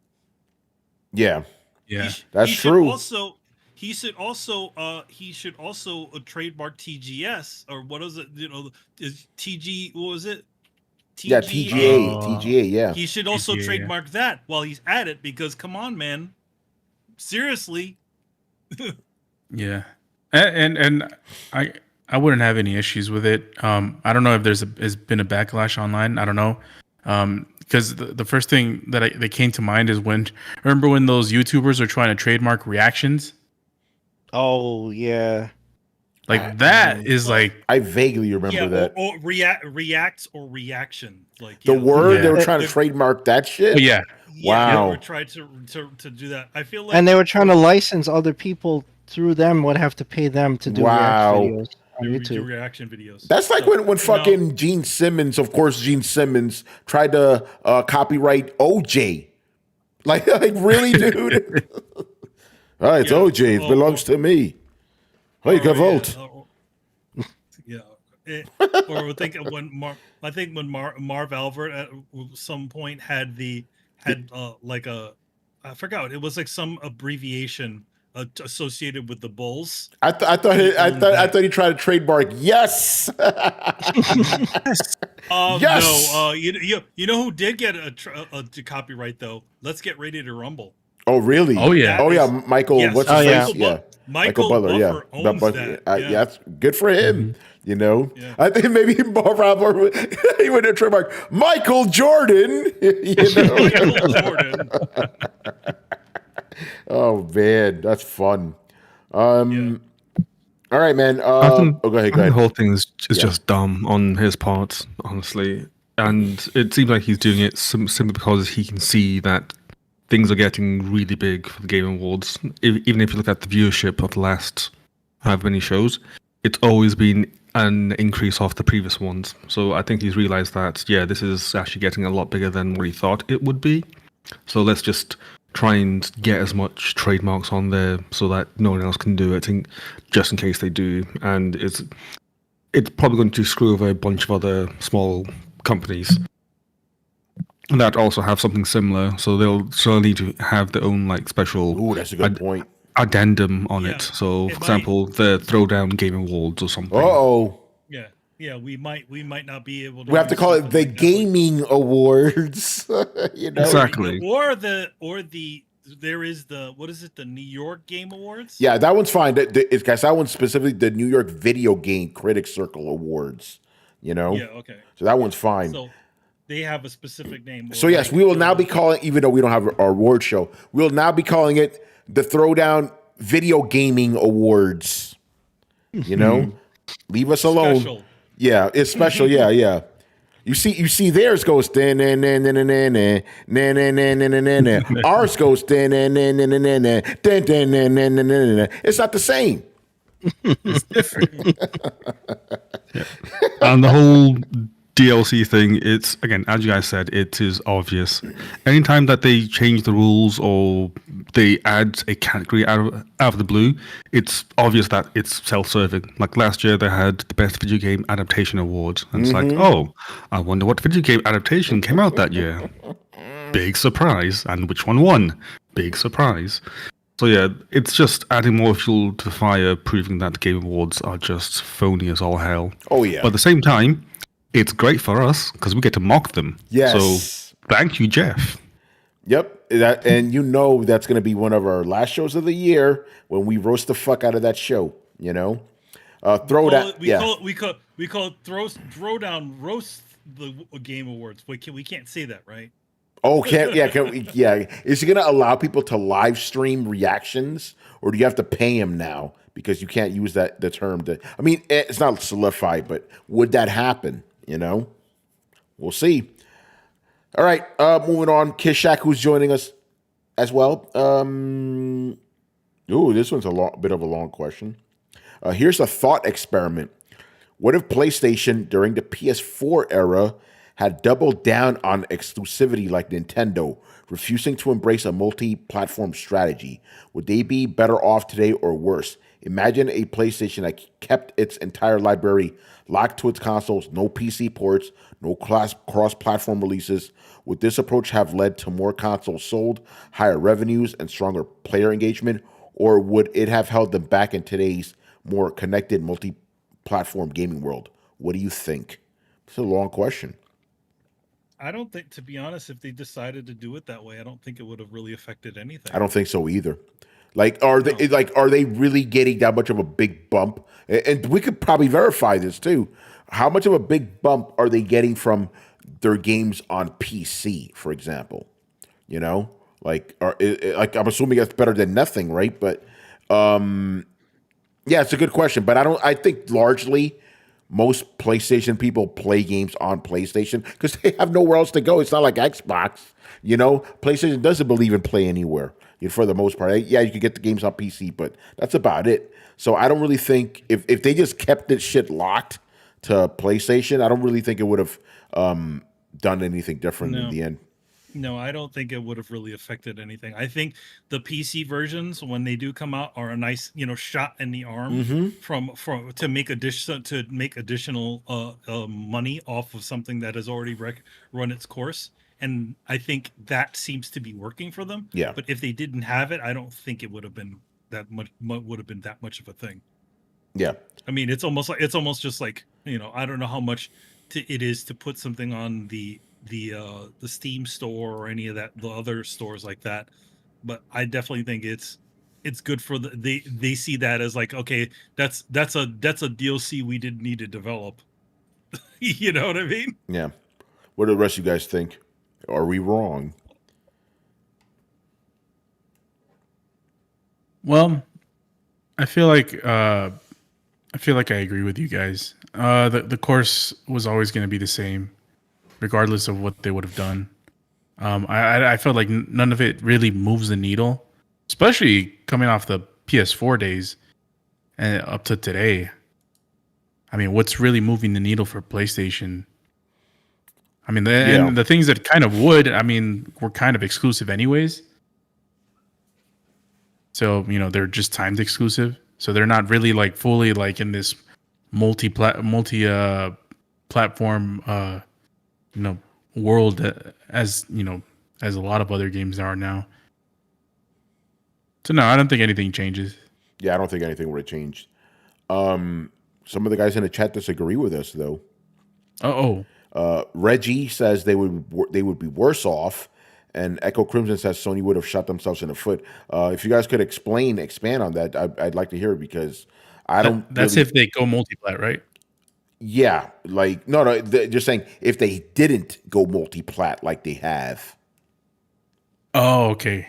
Yeah. Yeah. That's true. He should also trademark TGS, or what is it? Is TG, what was it? Yeah, TGA. TGA, yeah. He should also TGA, yeah. trademark that while he's at it, because come on, man. Seriously. Yeah, and I wouldn't have any issues with it. I don't know if has been a backlash online. I don't know. Because the first thing that came to mind is remember when those YouTubers are trying to trademark reactions? Oh yeah. Like that is like I vaguely remember that. Or reacts or reaction. Like The word Yeah. they were trying to trademark that shit. oh, yeah. Wow. They were trying to do that. I feel like And they were trying to license other people through them, would have to pay them to do Wow. react videos on do YouTube. reaction videos. That's like So, when fucking Gene Simmons, of course, Gene Simmons tried to copyright OJ. Like really, dude? Oh, it's Yeah. OJ. It belongs to me. Oh, you can vote. Or I think when Marv Albert at some point had like I forgot, it was like some abbreviation associated with the Bulls. I thought he tried to trademark. Yes. Yes. Yes! You know who did get a copyright though? Let's Get Ready to Rumble. Oh, really? Oh, yeah. Oh, yeah. Michael. Yes. What's his Oh, yeah. face? Yeah. Michael Buffer owns that. Yeah, that's good for him. You know, Yeah. I think maybe Marv Albert, he went to trademark Michael Jordan. You know? Michael Jordan. Oh man, that's fun. All right, man. I think, go ahead. I think the whole thing is just dumb on his part, honestly. And it seems like he's doing it simply because he can see that things are getting really big for the Game Awards. Even if you look at the viewership of the last however many shows, it's always been an increase off the previous ones. So I think he's realized that, yeah, this is actually getting a lot bigger than what he thought it would be. So let's just try and get as much trademarks on there so that no one else can do it, just in case they do. And it's probably going to screw over a bunch of other small companies that also have something similar. So they'll need to have their own like special Ooh, that's a good point. addendum on Yeah. it. So, It for example, the Throwdown Game Awards or something. Oh, Yeah, we might not be able to. we have to do call it something the like that. Gaming Awards. You know, Exactly. Or there is the, what is it, the New York Game Awards? Yeah, that one's fine. That one's specifically the New York Video Game Critics Circle Awards. You know, Yeah, okay. so that one's fine. So they have a specific name. So yes, we will now be calling, even though we don't have our award show, we'll now be calling it the Throwdown Video Gaming Awards. You know, leave us alone. Special. Yeah, it's special. Yeah. You see, theirs goes ours goes It's not the same. And the whole DLC thing, it's, again, as you guys said, it is obvious. Anytime that they change the rules or they add a category out of the blue, it's obvious that it's self-serving. Like last year, they had the Best Video Game Adaptation Award. And it's like, oh, I wonder what video game adaptation came out that year. Big surprise. And which one won? Big surprise. So yeah, it's just adding more fuel to the fire, proving that the Game Awards are just phony as all hell. Oh yeah. But at the same time, it's great for us because we get to mock them. Yes. So thank you, Jeff. Yep. And you know that's going to be one of our last shows of the year when we roast the fuck out of that show. You know, We call it Throwdown Roast the Game Awards. We can't say that, right? Oh, yeah. Is it going to allow people to live stream reactions, or do you have to pay them now because you can't use the term? I mean, it's not solidified, but would that happen? You know, we'll see. All right, moving on. Kishak, who's joining us as well. This one's bit of a long question. Here's a thought experiment. What if PlayStation during the PS4 era had doubled down on exclusivity like Nintendo, refusing to embrace a multi-platform strategy? Would they be better off today or worse? Imagine a PlayStation that kept its entire library locked to its consoles, no PC ports, no cross-platform releases. Would this approach have led to more consoles sold, higher revenues, and stronger player engagement? Or would it have held them back in today's more connected multi-platform gaming world? What do you think? It's a long question. I don't think, to be honest, if they decided to do it that way, I don't think it would have really affected anything. I don't think so either. Are they really getting that much of a big bump? And we could probably verify this too. How much of a big bump are they getting from their games on PC, for example? You know, I'm assuming that's better than nothing, right? But yeah, it's a good question. But I think largely most PlayStation people play games on PlayStation because they have nowhere else to go. It's not like Xbox, you know. PlayStation doesn't believe in play anywhere, for the most part. Yeah, you can get the games on PC, but that's about it. So I don't really think if they just kept this shit locked to PlayStation, I don't really think it would have done anything different in the end. No, I don't think it would have really affected anything. I think the PC versions, when they do come out, are a nice, shot in the arm from to make additional money off of something that has already run its course. And I think that seems to be working for them. Yeah. But if they didn't have it, I don't think it would have been that much of a thing. Yeah. I mean, it's almost just like, I don't know how much it is to put something on the Steam store or any of the other stores like that, but I definitely think it's good for they see that as like, okay, that's a DLC we didn't need to develop. You know what I mean? Yeah. What do the rest of you guys think? Are we wrong? Well, I feel like I agree with you guys. The course was always going to be the same, regardless of what they would have done. I felt like none of it really moves the needle, especially coming off the PS4 days and up to today. I mean, what's really moving the needle for PlayStation? I mean, and the things that kind of would, I mean, were kind of exclusive anyways. So, they're just timed exclusive. So they're not really like fully like in this multi platform world as a lot of other games are now. So no, I don't think anything changes. Yeah, I don't think anything would have changed. Some of the guys in the chat disagree with us though. Reggie says they would be worse off, and Echo Crimson says Sony would have shot themselves in the foot. If you guys could expand on that, I'd like to hear it because I don't. That's if they go multi-plat, right? Yeah, like no, just saying if they didn't go multi-plat like they have. Oh, okay.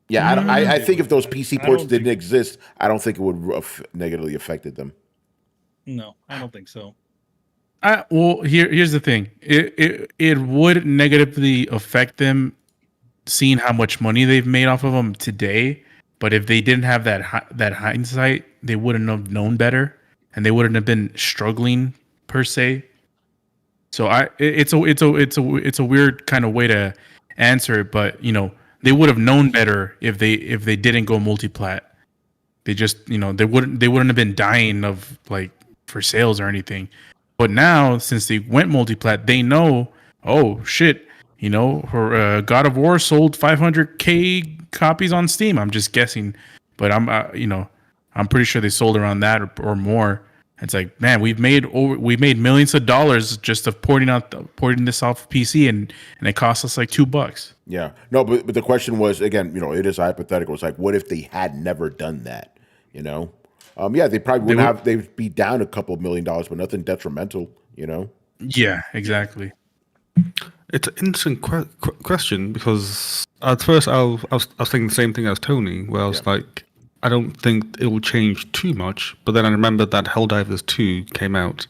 Yeah, I think if those PC ports didn't exist, I don't think it would have negatively affected them. No, I don't think so. Well, here's the thing. It would negatively affect them seeing how much money they've made off of them today. But if they didn't have that hindsight, they wouldn't have known better, and they wouldn't have been struggling per se. So it's a weird kind of way to answer it, but they would have known better if they didn't go multi-plat. They just they wouldn't have been dying of like for sales or anything. But now, since they went multi-plat, they know, oh shit, her God of War sold 500,000 copies on Steam. I'm just guessing, but I'm pretty sure they sold around that or more. It's like, man, we made millions of dollars just of porting this off PC, and it cost us like $2. Yeah, no, but the question was again, it is hypothetical. It's like, what if they had never done that? Yeah, they probably wouldn't have. They'd be down a couple $1 million, but nothing detrimental. Yeah, exactly. It's an interesting question because at first I was thinking the same thing as Tony, where I was like, I don't think it will change too much. But then I remembered that Helldivers 2 came out,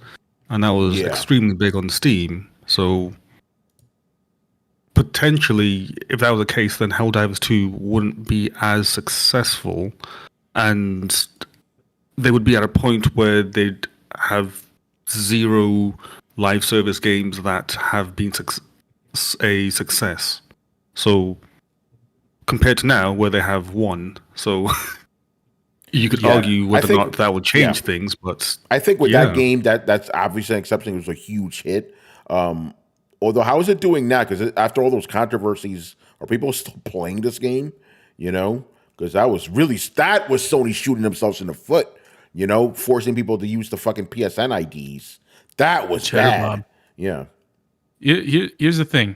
and that was extremely big on Steam. So potentially, if that was the case, then Helldivers 2 wouldn't be as successful, and they would be at a point where they'd have 0 live service games that have been a success. So compared to now, where they have 1, so you could argue whether or not that would change things. But I think with that game, that's obviously an exception. It was a huge hit. Although, how is it doing now? Because after all those controversies, are people still playing this game? You know, because that was Sony shooting themselves in the foot. You know, forcing people to use the fucking PSN IDs. That was bad. Bob. Yeah. Here's the thing.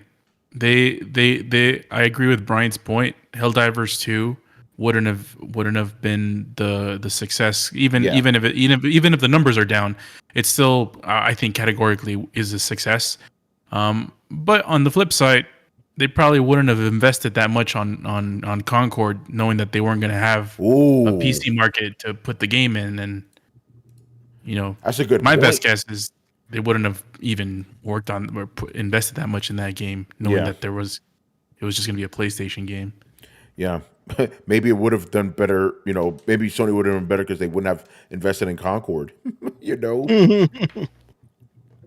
I agree with Brian's point. Helldivers 2 wouldn't have been the success even if the numbers are down. It's still I think categorically is a success. But on the flip side, they probably wouldn't have invested that much on Concord, knowing that they weren't going to have a PC market to put the game in. And that's a good. My best guess is they wouldn't have even worked on or invested that much in that game, knowing that it was just going to be a PlayStation game. Yeah, maybe it would have done better. Maybe Sony would have done better because they wouldn't have invested in Concord.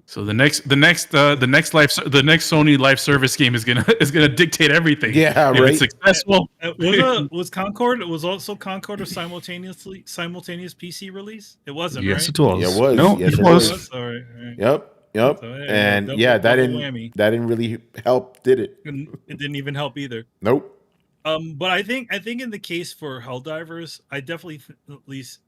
So the next Sony live service game is gonna dictate everything. Yeah, if right. It's successful. Was Concord? It was also Concord a simultaneous PC release? It wasn't. Yes, right? it was. Yeah, it was. No, yes, it was. All right. Yep. So, and that didn't really help, did it? It didn't even help either. Nope. But I think in the case for Helldivers, I definitely at least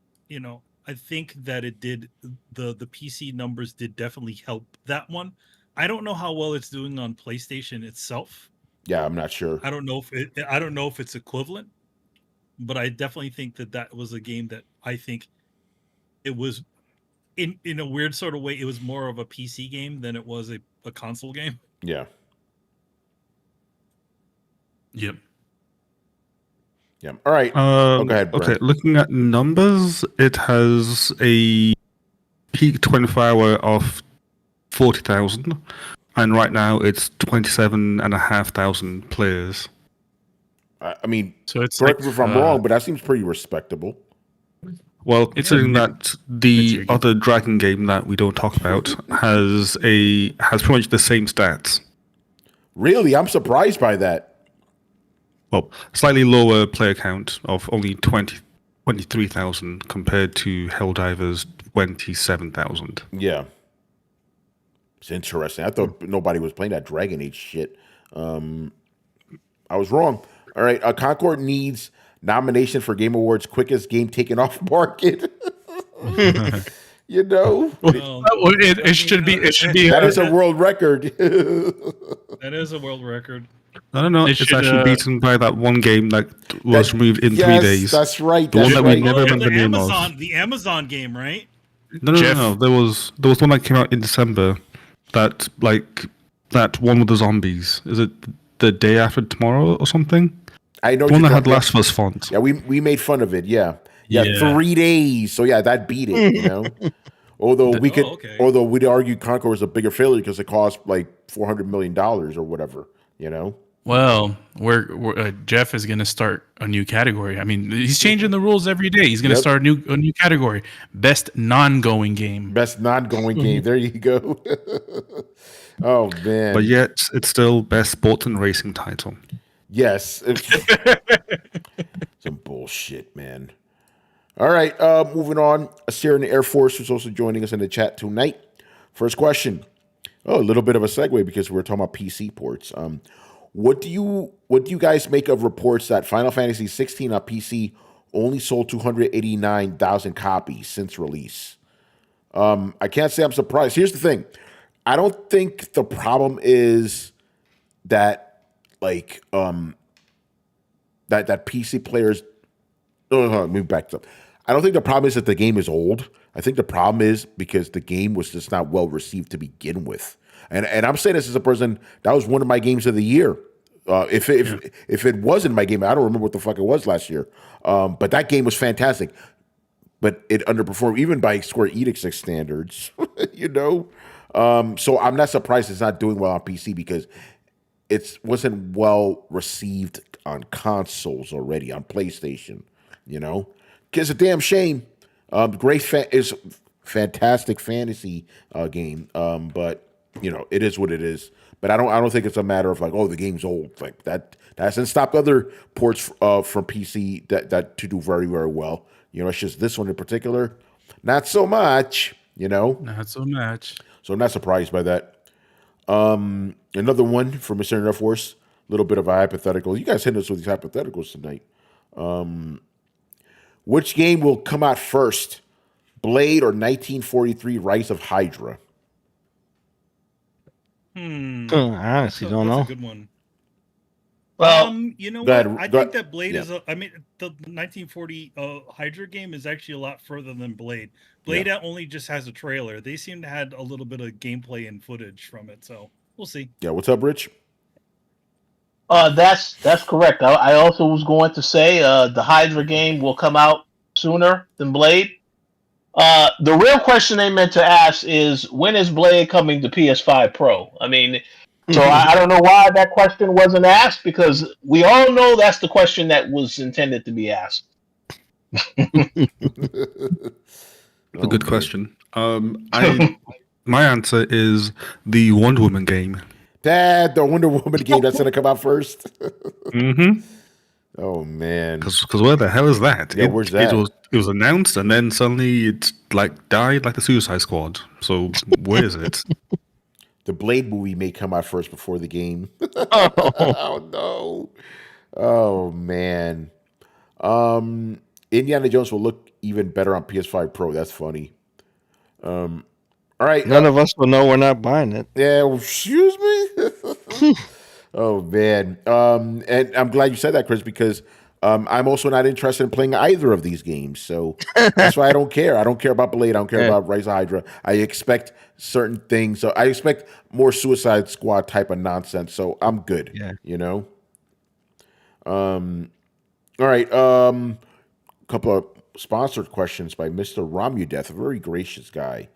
I think that it did the PC numbers did definitely help that one. I don't know how well it's doing on PlayStation itself. Yeah, I'm not sure. I don't know if it's equivalent, but I definitely think that was a game that I think it was in a weird sort of way. It was more of a PC game than it was a console game. Yeah. Yep. Yeah. All right. Go ahead, Brent. Okay. Looking at numbers, it has a peak 24-hour of 40,000, and right now it's 27,500 players. I mean, so it's correct me if I'm wrong, but that seems pretty respectable. Well, considering that the other Dragon game that we don't talk about has pretty much the same stats. Really, I'm surprised by that. Well, slightly lower player count of only 23,000 compared to Helldivers 27,000. Yeah. It's interesting. I thought nobody was playing that Dragon Age shit. I was wrong. All right. Concord needs nomination for Game Awards quickest game taken off market. It should be. That is a world record. That is a world record. No. It's actually beaten by that one game that was removed in 3 days. That's right. The one that we never remember the name of. The Amazon game, right? No. There was one that came out in December. That one with the zombies. Is it The Day After Tomorrow or something? I know. The one that had Last of Us font. Yeah, we made fun of it. Yeah. 3 days. So yeah, that beat it. Although although we'd argue Concord was a bigger failure because it cost like $400 million or whatever. Well, Jeff is going to start a new category. I mean, he's changing the rules every day. He's going to start a new category. Best non-going game. Best non-going game. There you go. Oh, man. But yet, it's still best sports and racing title. Yes. Some bullshit, man. All right, moving on. Assyrian Air Force is also joining us in the chat tonight. First question. Oh, a little bit of a segue because we're talking about PC ports. What do you guys make of reports that Final Fantasy 16 on PC only sold 289,000 copies since release? I can't say I'm surprised. Here's the thing. I don't think the problem is that that PC players. Let me back up. I don't think the problem is that the game is old. I think the problem is because the game was just not well received to begin with. And I'm saying this as a person that was one of my games of the year. If it wasn't my game, I don't remember what the fuck it was last year. But that game was fantastic. But it underperformed even by Square Enix standards, you know. So I'm not surprised it's not doing well on PC because it wasn't well received on consoles already on PlayStation. You know, it's a damn shame. Is fantastic fantasy game, but you know it is what it is. But I don't think it's a matter of like, oh, the game's old. Like that hasn't stopped other ports from PC that to do very, very well. You know, it's just this one in particular, not so much. You know, Not so much. so I'm not surprised by that. Another one from Mr. Air Force, a little bit of a hypothetical. You guys hit us with these hypotheticals tonight. Which game will come out first, Blade or 1943 Rise of Hydra? I honestly don't That's know. a good one. Well, You know Go what? ahead, I go think ahead. that Blade Yeah. is. I mean, the 1940 Hydra game is actually a lot further than Blade. Blade only just has a trailer. They seem to had a little bit of gameplay and footage from it, so we'll see. Yeah, what's up, Rich? that's correct. I also was going to say the Hydra game will come out sooner than Blade. The real question they meant to ask is when is Blade coming to PS5 Pro? I mean, so I don't know why that question wasn't asked because we all know that's the question that was intended to be asked. It's a good question. My answer is the Wonder Woman game. Dad, the Wonder Woman game that's gonna come out first. Mm-hmm. Oh man, Because where the hell is that? Yeah, where's that? It was announced and then suddenly it like died like the Suicide Squad. So where is it? the Blade movie may come out first before the game. Oh no. Oh man. Indiana Jones will look even better on PS5 Pro. That's funny. All right. None of us will know we're not buying it. Yeah, well, excuse me. Oh man. And I'm glad you said that, Chris, because I'm also not interested in playing either of these games. So that's why I don't care. I don't care about Blade. I don't care about Rise of Hydra. I expect certain things. So I expect more Suicide Squad type of nonsense. So I'm good. Yeah. You know. All right. Couple of sponsored questions by Mr. Romudeath, a very gracious guy.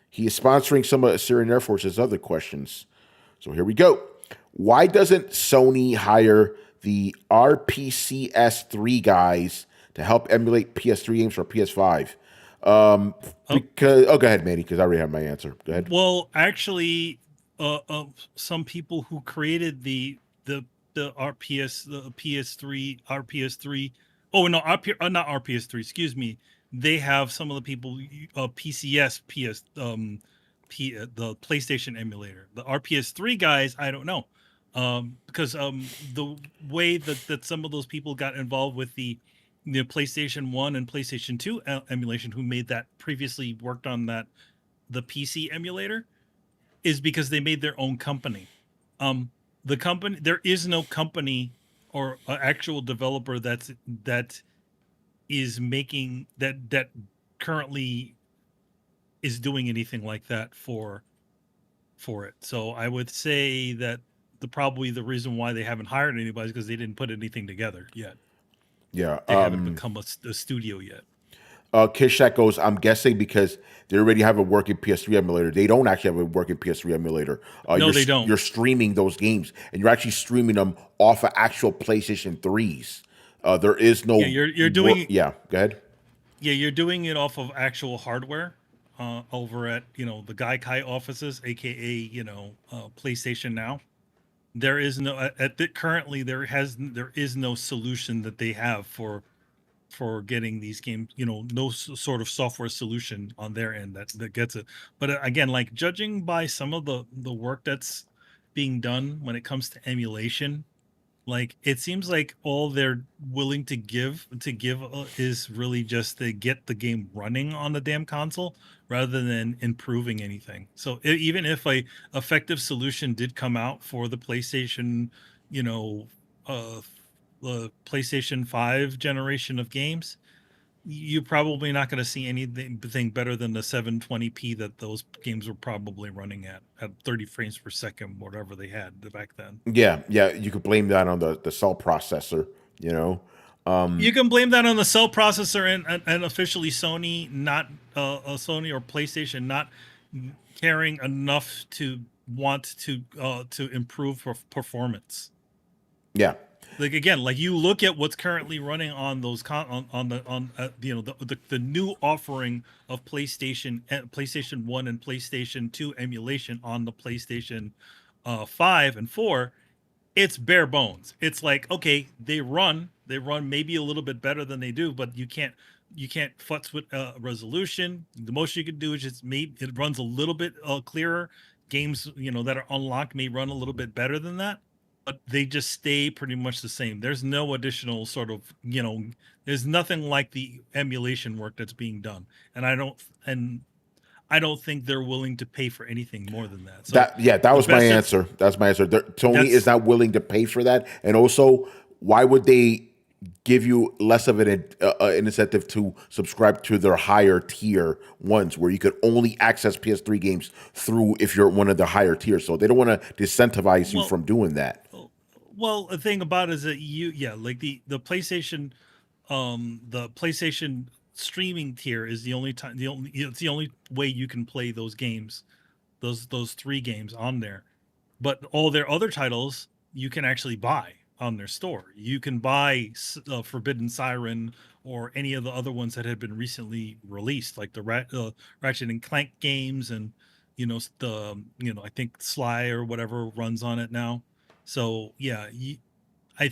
He is sponsoring some of Syrian Air Force's other questions. So here we go. Why doesn't Sony hire the RPCS3 guys to help emulate PS3 games for PS5? Because go ahead, Manny, because I already have my answer. Go ahead. Well, actually, some people who created the PS3. Oh no, not RPS3. Excuse me. They have some of the people PCS the PlayStation emulator. The RPS3 guys, I don't know, because the way that some of those people got involved with the PlayStation 1 and PlayStation 2 emulation, who made that previously worked on the PC emulator, is because they made their own company. The company, there is no company or actual developer that is making that currently is doing anything like that for it. So I would say that probably the reason why they haven't hired anybody is because they didn't put anything together yet. Yeah. They haven't become a studio yet. Kishak goes, I'm guessing because they already have a working PS3 emulator. They don't actually have a working PS3 emulator. No, they don't. You're streaming those games, and you're actually streaming them off of actual PlayStation 3s. There is no... Yeah, you're doing... Yeah, go ahead. Yeah, you're doing it off of actual hardware over at, the Gaikai offices, a.k.a., PlayStation Now. There is no... currently, there is no solution that they have for getting these games, no sort of software solution on their end that gets it. But again, like judging by some of the work that's being done when it comes to emulation, like it seems like all they're willing to give is really just to get the game running on the damn console rather than improving anything. So even if a effective solution did come out for the PlayStation, the PlayStation 5 generation of games, you're probably not going to see anything better than the 720p that those games were probably running at 30 frames per second, whatever they had back then. Yeah, yeah, you could blame that on the cell processor, you know. You can blame that on the cell processor and officially Sony, not Sony or PlayStation not caring enough to want to improve performance. Yeah, Like again, like you look at what's currently running on those the new offering of PlayStation 1 and PlayStation 2 emulation on the PlayStation 5 and 4. It's bare bones. It's like, okay, they run maybe a little bit better than they do, but you can't futz with resolution. The most you can do is just maybe it runs a little bit clearer. Games that are unlocked may run a little bit better than that, but they just stay pretty much the same. There's no additional sort of there's nothing like the emulation work that's being done, and I don't think they're willing to pay for anything more than that. So that was my answer. That's my answer. Sony is not willing to pay for that, and also, why would they give you less of an incentive to subscribe to their higher tier ones, where you could only access PS3 games through if you're one of the higher tiers? So they don't want to disincentivize you from doing that. Well, the thing about it is that like the PlayStation, the PlayStation streaming tier is it's the only way you can play those games, those 3 games on there. But all their other titles you can actually buy on their store. You can buy Forbidden Siren or any of the other ones that had been recently released, like the Ratchet and Clank games, and I think Sly or whatever runs on it now. So yeah, I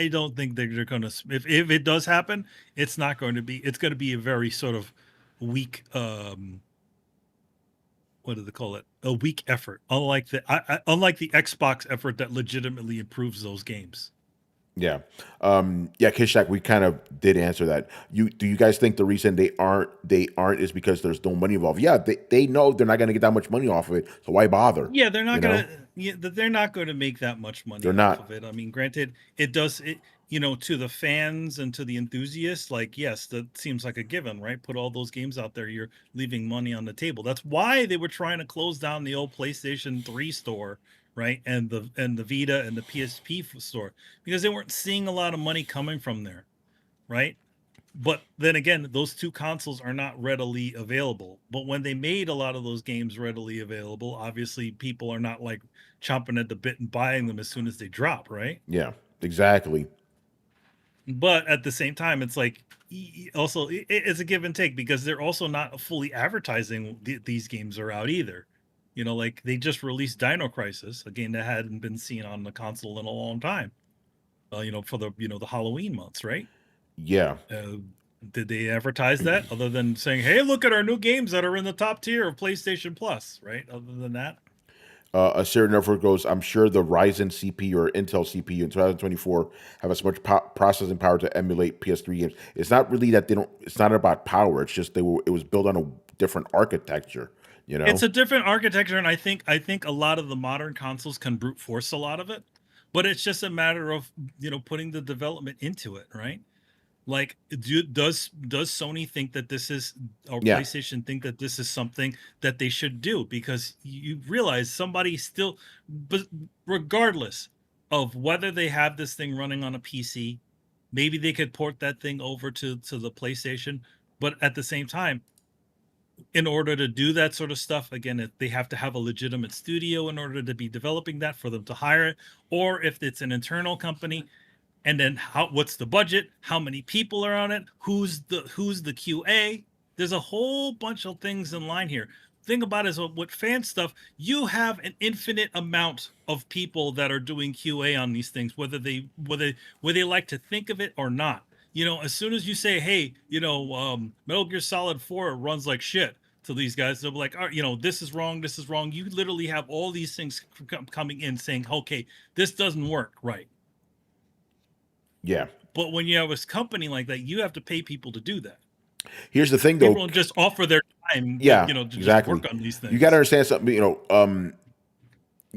don't think they're going to. If it does happen, it's not going to be. It's going to be a very sort of weak. What do they call it? A weak effort. Unlike the Xbox effort that legitimately improves those games. Yeah. Kishak, we kind of did answer that. Do you guys think the reason they aren't is because there's no money involved? Yeah, they know they're not going to get that much money off of it, so why bother? Yeah, they're not going to. Yeah, they're not going to make that much money off of it. I mean, granted, it does. To the fans and to the enthusiasts, like, yes, that seems like a given, right? Put all those games out there, you're leaving money on the table. That's why they were trying to close down the old PlayStation 3 store, right? And the Vita and the PSP store, because they weren't seeing a lot of money coming from there, right? But then again, those 2 consoles are not readily available. But when they made a lot of those games readily available, obviously people are not like chomping at the bit and buying them as soon as they drop, right? Yeah, exactly. But at the same time, it's like also it's a give and take, because they're also not fully advertising these games are out either. Like they just released Dino Crisis, a game that hadn't been seen on the console in a long time. For the the Halloween months, right? Yeah. Did they advertise that other than saying, "Hey, look at our new games that are in the top tier of PlayStation Plus," right? Other than that. A certain number goes, I'm sure the Ryzen CPU or Intel CPU in 2024 have as much processing power to emulate PS3 games. It's not really that it's not about power. It's just it was built on a different architecture. It's a different architecture, and I think a lot of the modern consoles can brute force a lot of it, but it's just a matter of putting the development into it, right? Like, does Sony think that this is, or PlayStation think that this is something that they should do? Because you realize somebody still, but regardless of whether they have this thing running on a PC, maybe they could port that thing over to the PlayStation. But at the same time, in order to do that sort of stuff, again, they have to have a legitimate studio in order to be developing that for them to hire it, or if it's an internal company. And then what's the budget? How many people are on it? Who's the QA? There's a whole bunch of things in line here. Thing about it is, with fan stuff, you have an infinite amount of people that are doing QA on these things, whether they like to think of it or not. As soon as you say, "Hey, Metal Gear Solid 4 runs like shit," to these guys, they'll be like, "Oh, this is wrong. This is wrong." You literally have all these things coming in saying, "Okay, this doesn't work right." Yeah. But when you have a company like that, you have to pay people to do that. Here's the thing, though. People don't just offer their time. Yeah, to exactly. just work on these things. You got to understand something.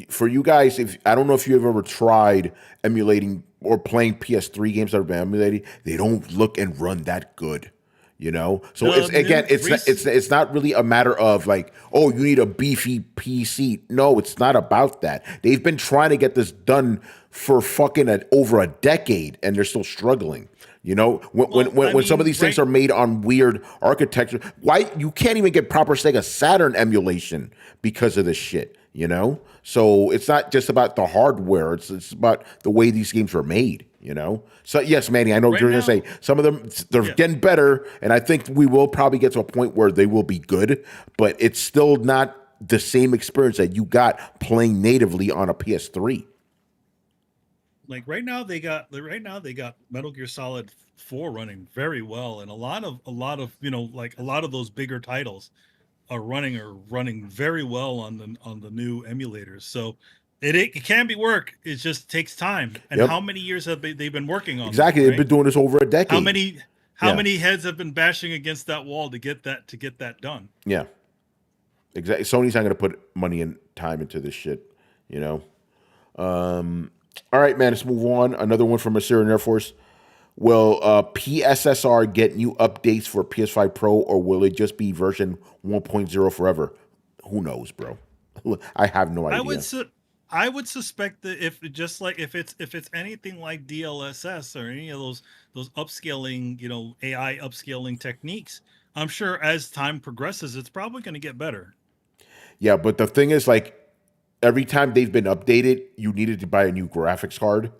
for you guys, if I don't know if you've ever tried emulating or playing PS3 games that have been emulated, they don't look and run that good. You know, so it's again, it's not really a matter of like, oh, you need a beefy PC. No, it's not about that. They've been trying to get this done for fucking over a decade, and they're still struggling. You know, when some of these things are made on weird architecture, why you can't even get proper Sega Saturn emulation because of this shit. You know, so it's not just about the hardware; it's about the way these games were made. You know, so yes, Manny, I know what you're going to say. Some of them they're getting better, and I think we will probably get to a point where they will be good, but it's still not the same experience that you got playing natively on a PS3. Like right now they got Metal Gear Solid 4 running very well, and a lot of like a lot of those bigger titles are running very well on the new emulators. So it can be work. It just takes time. And how many years have they been working on exactly this, they've been doing this over a decade. How many heads have been bashing against that wall to get that done? Yeah, exactly. Sony's not going to put money and time into this shit. You know. All right, man. Let's move on. Another one from Assyrian Air Force. Will PSSR get new updates for PS5 Pro, or will it just be version 1.0 forever? Who knows, bro? I have no idea. I would suspect that if it's anything like DLSS or any of those upscaling, AI upscaling techniques, I'm sure as time progresses, it's probably going to get better. Yeah, but the thing is, like, every time they've been updated, you needed to buy a new graphics card,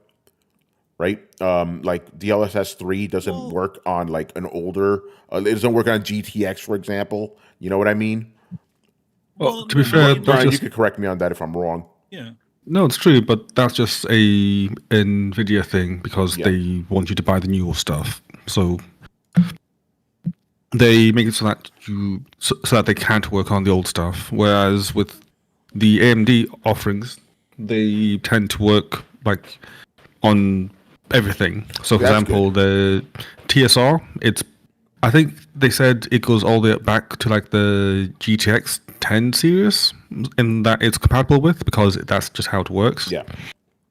right? Like DLSS 3 doesn't work on like an older. It doesn't work on GTX, for example. You know what I mean? Well, to be fair, Brian, you could correct me on that if I'm wrong. Yeah. No, it's true, but that's just a NVIDIA thing because they want you to buy the newer stuff. So they make it so that they can't work on the old stuff. Whereas with the AMD offerings, they tend to work like on everything. So, for example, the TSR, I think they said it goes all the way back to like the GTX 10 series, in that it's compatible with, because that's just how it works. Yeah.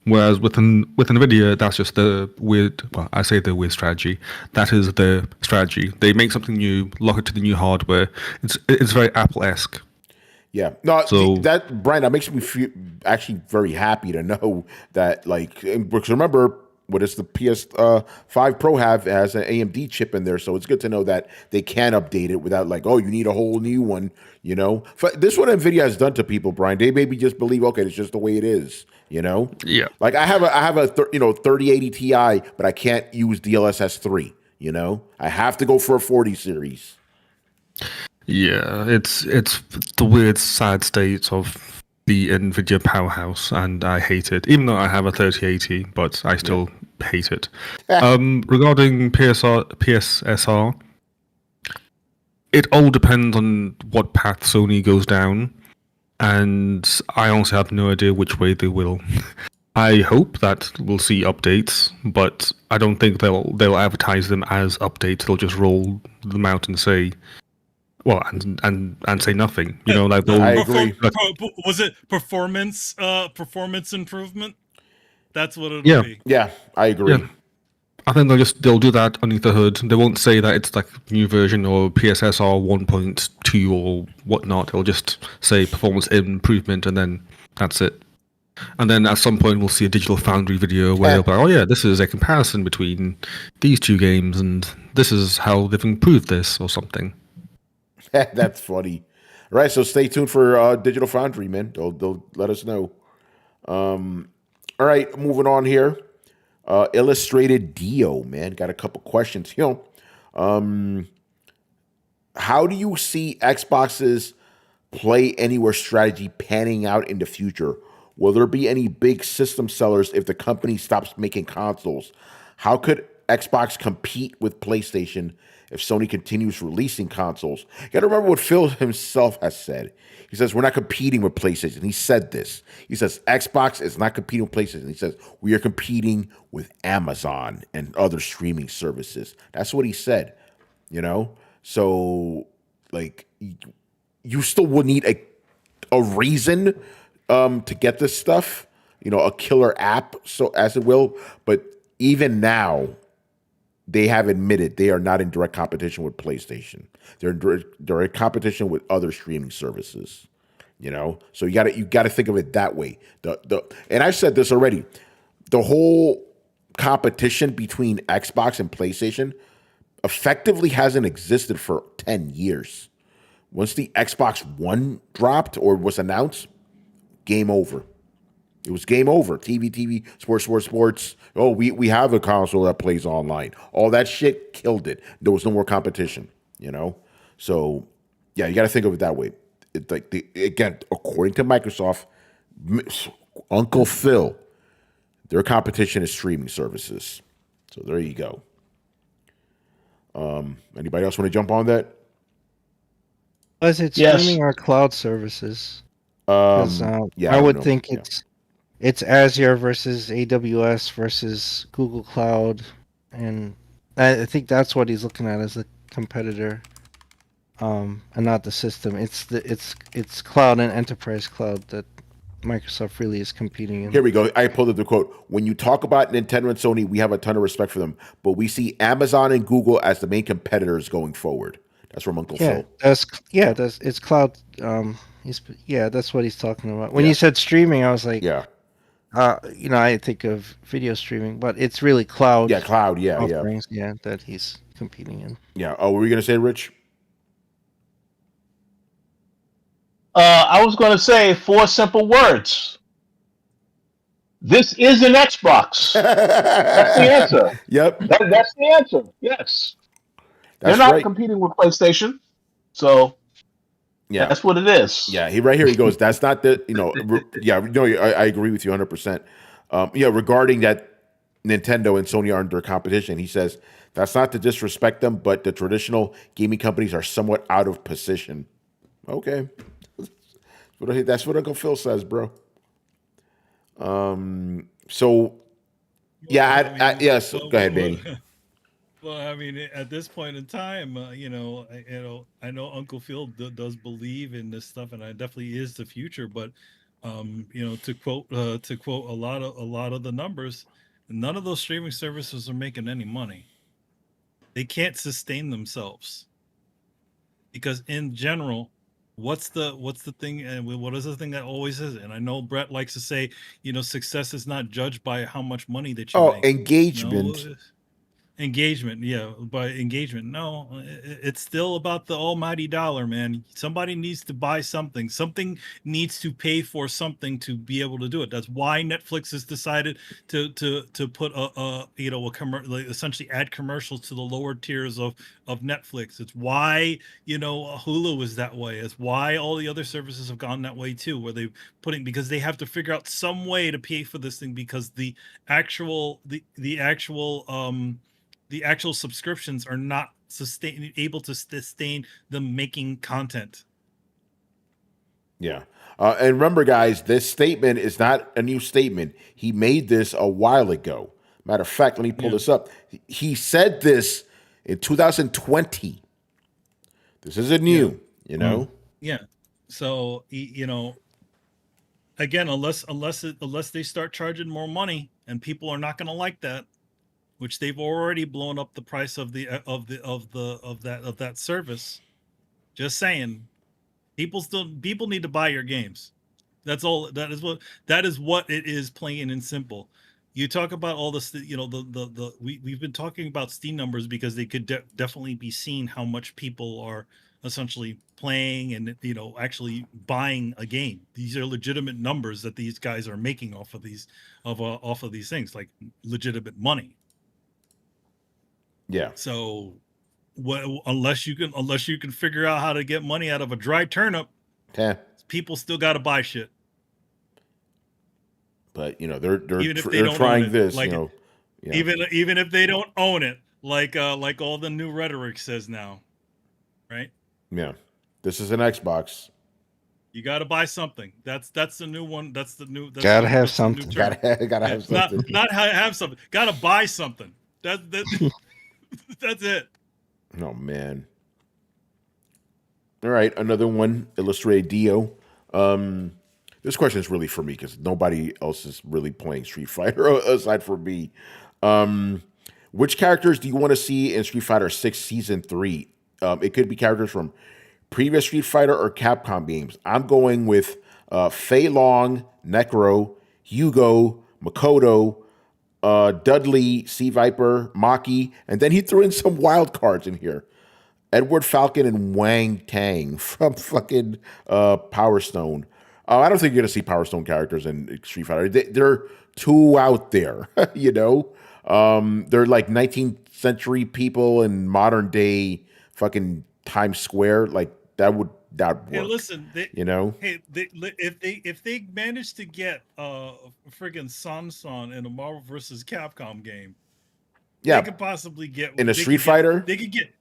Whereas with NVIDIA, that's just the weird. Well, I say the weird strategy. That is the strategy. They make something new, lock it to the new hardware. It's very Apple-esque. Yeah. No, so Brian, that makes me feel actually very happy to know that, like, because remember, what does the PS5 Pro have? It has an AMD chip in there, so it's good to know that they can update it without like, oh, you need a whole new one. You know, this is what NVIDIA has done to people, Brian. They maybe just believe, okay, it's just the way it is. You know, yeah. Like I have a 3080 Ti, but I can't use DLSS 3. You know, I have to go for a 40 series. Yeah, it's the weird, sad state of the NVIDIA powerhouse, and I hate it. Even though I have a 3080, but I still hate it. Regarding PSSR, it all depends on what path Sony goes down, and I honestly have no idea which way they will. I hope that we'll see updates, but I don't think they'll advertise them as updates. They'll just roll them out and say, well, and say nothing. You know, like I agree. Was it performance improvement? That's what it'll be. Yeah, I agree. Yeah. I think they'll do that underneath the hood. They won't say that it's like a new version or PSSR 1.2 or whatnot. They'll just say performance improvement, and then that's it. And then at some point we'll see a Digital Foundry video where they'll be like, oh yeah, this is a comparison between these two games, and this is how they've improved this or something. That's funny. All right, so stay tuned for Digital Foundry, man. They'll let us know. All right, moving on here. Illustrated Dio, man, got a couple questions. How do you see Xbox's Play Anywhere strategy panning out in the future? Will there be any big system sellers if the company stops making consoles? How could Xbox compete with PlayStation if Sony continues releasing consoles? You got to remember what Phil himself has said. He says, we're not competing with PlayStation. He said this. He says, Xbox is not competing with PlayStation. He says, we are competing with Amazon and other streaming services. That's what he said, you know? So, like, you still would need a reason to get this stuff, a killer app, so as it will. But even now, they have admitted they are not in direct competition with PlayStation. They're in direct competition with other streaming services. So you gotta think of it that way. And I've said this already. The whole competition between Xbox and PlayStation effectively hasn't existed for 10 years. Once the Xbox One dropped or was announced, game over. It was game over. TV, sports. Oh, we have a console that plays online. All that shit killed it. There was no more competition, So, yeah, you got to think of it that way. It's like again, according to Microsoft, Uncle Phil, their competition is streaming services. So there you go. Anybody else want to jump on that? Was it Yes. streaming or cloud services? 'Cause, Yeah, I would don't know. think Yeah. it's Azure versus AWS versus Google Cloud, and I think that's what he's looking at as a competitor, and not the system. It's cloud and enterprise cloud that Microsoft really is competing in. Here we go. I pulled up the quote. When you talk about Nintendo and Sony, we have a ton of respect for them, but we see Amazon and Google as the main competitors going forward. That's from Uncle Yeah, Phil. it's cloud. That's what he's talking about. When Yeah. you said streaming, I was like, Yeah. I think of video streaming, but it's really cloud. Yeah, cloud. Yeah. offerings, that he's competing in. Yeah. Oh, what were you going to say, Rich? I was going to say 4 simple words. This is an Xbox. That's the answer. Yep. That's the answer. Yes. That's They're not right. competing with PlayStation. So Yeah. that's what it is. Yeah, right here he goes. That's not the I agree with you 100%. Regarding that Nintendo and Sony are under competition, he says that's not to disrespect them, but the traditional gaming companies are somewhat out of position. Okay, that's what Uncle Phil says, bro. So yeah, yes. Go ahead, Manny. Well, I mean, at this point in time, I know Uncle Phil does believe in this stuff, and it definitely is the future. But, to quote a lot of the numbers, none of those streaming services are making any money. They can't sustain themselves because, in general, what's the thing, and what is the thing that always is? And I know Brett likes to say, success is not judged by how much money that you make. Engagement. Engagement, yeah, by engagement. No, it's still about the almighty dollar, man. Somebody needs to buy something. Something needs to pay for something to be able to do it. That's why Netflix has decided to put essentially add commercials to the lower tiers of Netflix. It's why Hulu is that way. It's why all the other services have gone that way too, where they because they have to figure out some way to pay for this thing because the actual subscriptions are not able to sustain them making content. Yeah. And remember, guys, this statement is not a new statement. He made this a while ago. Matter of fact, let me pull this up. He said this in 2020. This isn't new, Yeah. So, again, unless they start charging more money, and people are not going to like that, which they've already blown up the price of that service. Just saying, people need to buy your games. That's all. That is what it is, plain and simple. You talk about all this, we've been talking about Steam numbers because they could definitely be seen how much people are essentially playing and actually buying a game. These are legitimate numbers that these guys are making off of these things, like legitimate money. Yeah. So, unless you can figure out how to get money out of a dry turnip, people still got to buy shit. But they're don't trying own it, this, even if they don't own it, like all the new rhetoric says now, right? Yeah, this is an Xbox. You got to buy something. That's the new one. Gotta have something. Gotta have something. Not have something. Got to buy something. That's it. Oh man. All right, another one. Illustrated Dio. This question is really for me because nobody else is really playing Street Fighter aside from me. Which characters do you want to see in Street Fighter 6 Season 3? It could be characters from previous Street Fighter or Capcom games. I'm going with Fei Long, Necro, Hugo, Makoto, Dudley, Sea Viper, Maki, and then he threw in some wild cards in here. Edward Falcon and Wang Tang from fucking Power Stone. I don't think you're going to see Power Stone characters in Street Fighter. They're too out there, you know? They're like 19th century people in modern day fucking Times Square. Like, that would work. Hey, listen, you know? Hey, if they manage to get friggin' Sanson in a Marvel vs. Capcom game, Yeah. they could possibly get In a Street Fighter? They could get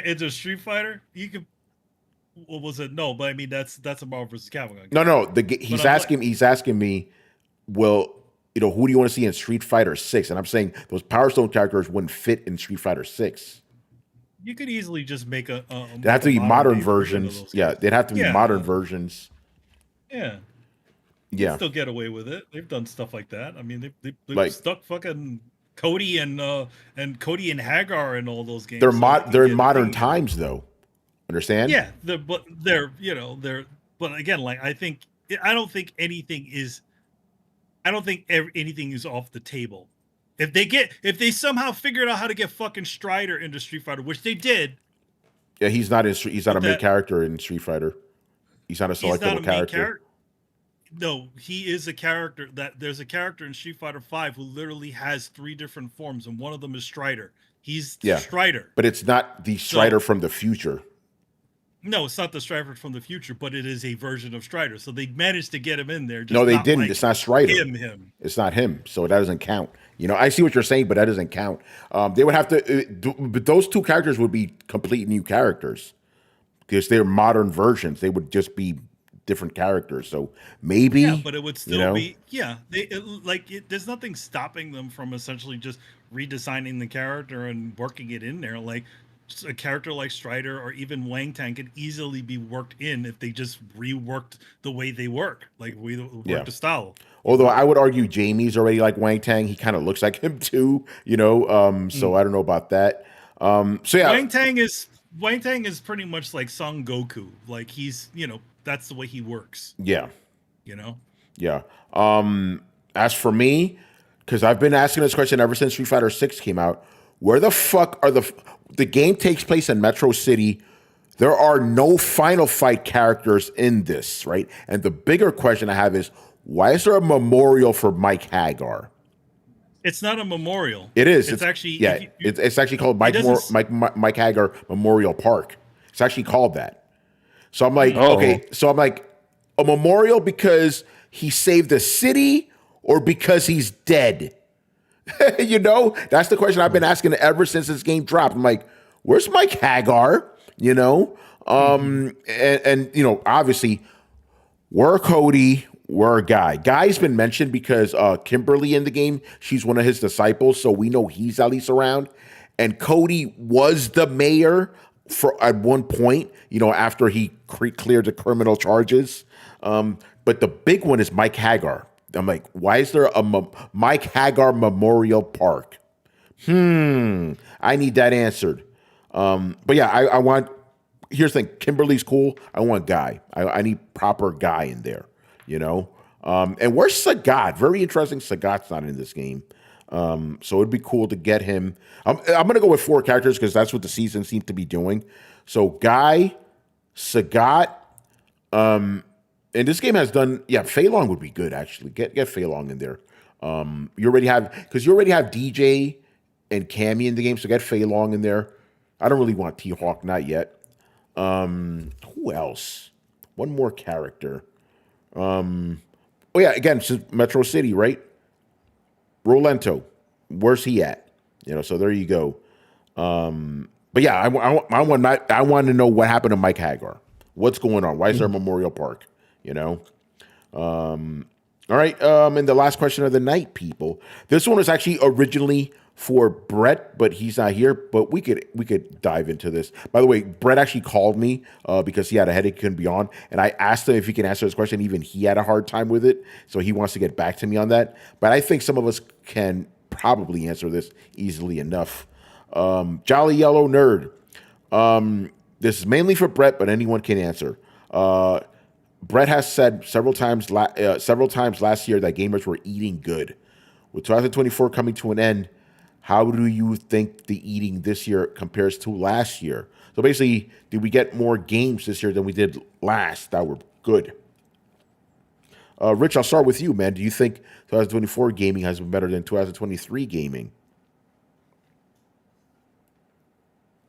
into a Street Fighter. You could. What was it? No, but I mean that's a Marvel vs. Capcom game. No. He's asking me, well, you know, who do you want to see in Street Fighter 6? And I'm saying those Power Stone characters wouldn't fit in Street Fighter 6. You could easily just make a They have to be modern day version of versions. those Yeah, guys. they'd have to be Yeah. modern versions. Yeah. Yeah. Still get away with it. They've done stuff like that. I mean, they've Like- stuck fucking Cody and Hagar in all those games. They're so they're in get modern things. times though. Understand? Yeah, but again, like I don't think anything is off the table. If they somehow figured out how to get fucking Strider into Street Fighter, which they did, Yeah, he's not a main that- character in Street Fighter. He's not a he's not a selectable main character. character. No, he is a character. There's a character in Street Fighter 5 who literally has 3 different forms, and one of them is Strider. He's Yeah. Strider. But it's not the Strider from the future. No, it's not the Strider from the future, but it is a version of Strider. So they managed to get him in there. Just No, they not didn't. like It's not Strider. him. It's not him, so that doesn't count. You know, I see what you're saying, but that doesn't count. They would have to, but those two characters would be complete new characters because they're modern versions. They would just be different characters. So maybe, Yeah, but it would still you know? be there's nothing stopping them from essentially just redesigning the character and working it in there. Like a character like Strider or even Wang Tang could easily be worked in if they just reworked the way they work, like we work Yeah. the style. Although I would argue Jamie's already like Wang Tang. He kind of looks like him too, you know. So I don't know about that. So yeah, Wang Tang is pretty much like Son Goku. Like he's, that's the way he works, yeah. you know? Yeah. As for me, because I've been asking this question ever since Street Fighter 6 came out, where the fuck are the game takes place in Metro City. There are no Final Fight characters in this, right? And the bigger question I have is, why is there a memorial for Mike Hagar? It's not a memorial. It is. It's actually, yeah. if you- It's actually called Mike Hagar Memorial Park. It's actually called that. So I'm like, okay. So I'm like, a memorial because he saved the city or because he's dead? You know, that's the question I've been asking ever since this game dropped. I'm like, where's Mike Hagar? You know, and you know, obviously, we're Cody. We're a Guy. Guy's been mentioned because Kimberly in the game, she's one of his disciples, so we know he's at least around. And Cody was the mayor at one point, you know, after he cleared the criminal charges. But the big one is Mike Hagar. I'm like, why is there a Mike Hagar Memorial Park? I need that answered. But yeah, I want. Here's the thing: Kimberly's cool. I want Guy. I need proper Guy in there. You know. And where's Sagat? Very interesting. Sagat's not in this game. So it'd be cool to get him. I'm gonna go with 4 characters because that's what the season seemed to be doing. So Guy, Sagat. And this game has done, Fei Long would be good actually. Get Fei Long in there. You already have DJ and Cammy in the game, so get Fei Long in there. I don't really want T-Hawk, not yet. Who else? One more character. Again, Metro City, right? Rolento, where's he at? You know, so there you go. But yeah, I want to know what happened to Mike Hagar. What's going on? Why is there a Memorial Park? You know? All right. And the last question of the night, people. This one was actually originally for Brett, but he's not here. But we could dive into this. By the way, Brett actually called me because he had a headache, couldn't be on, and I asked him if he can answer this question. Even he had a hard time with it, so he wants to get back to me on that. But I think some of us can probably answer this easily enough. Jolly Yellow Nerd. This is mainly for Brett, but anyone can answer. Brett has said several times last year that gamers were eating good. With 2024 coming to an end, how do you think the eating this year compares to last year? So basically, did we get more games this year than we did last that were good? Rich, I'll start with you, man. Do you think 2024 gaming has been better than 2023 gaming?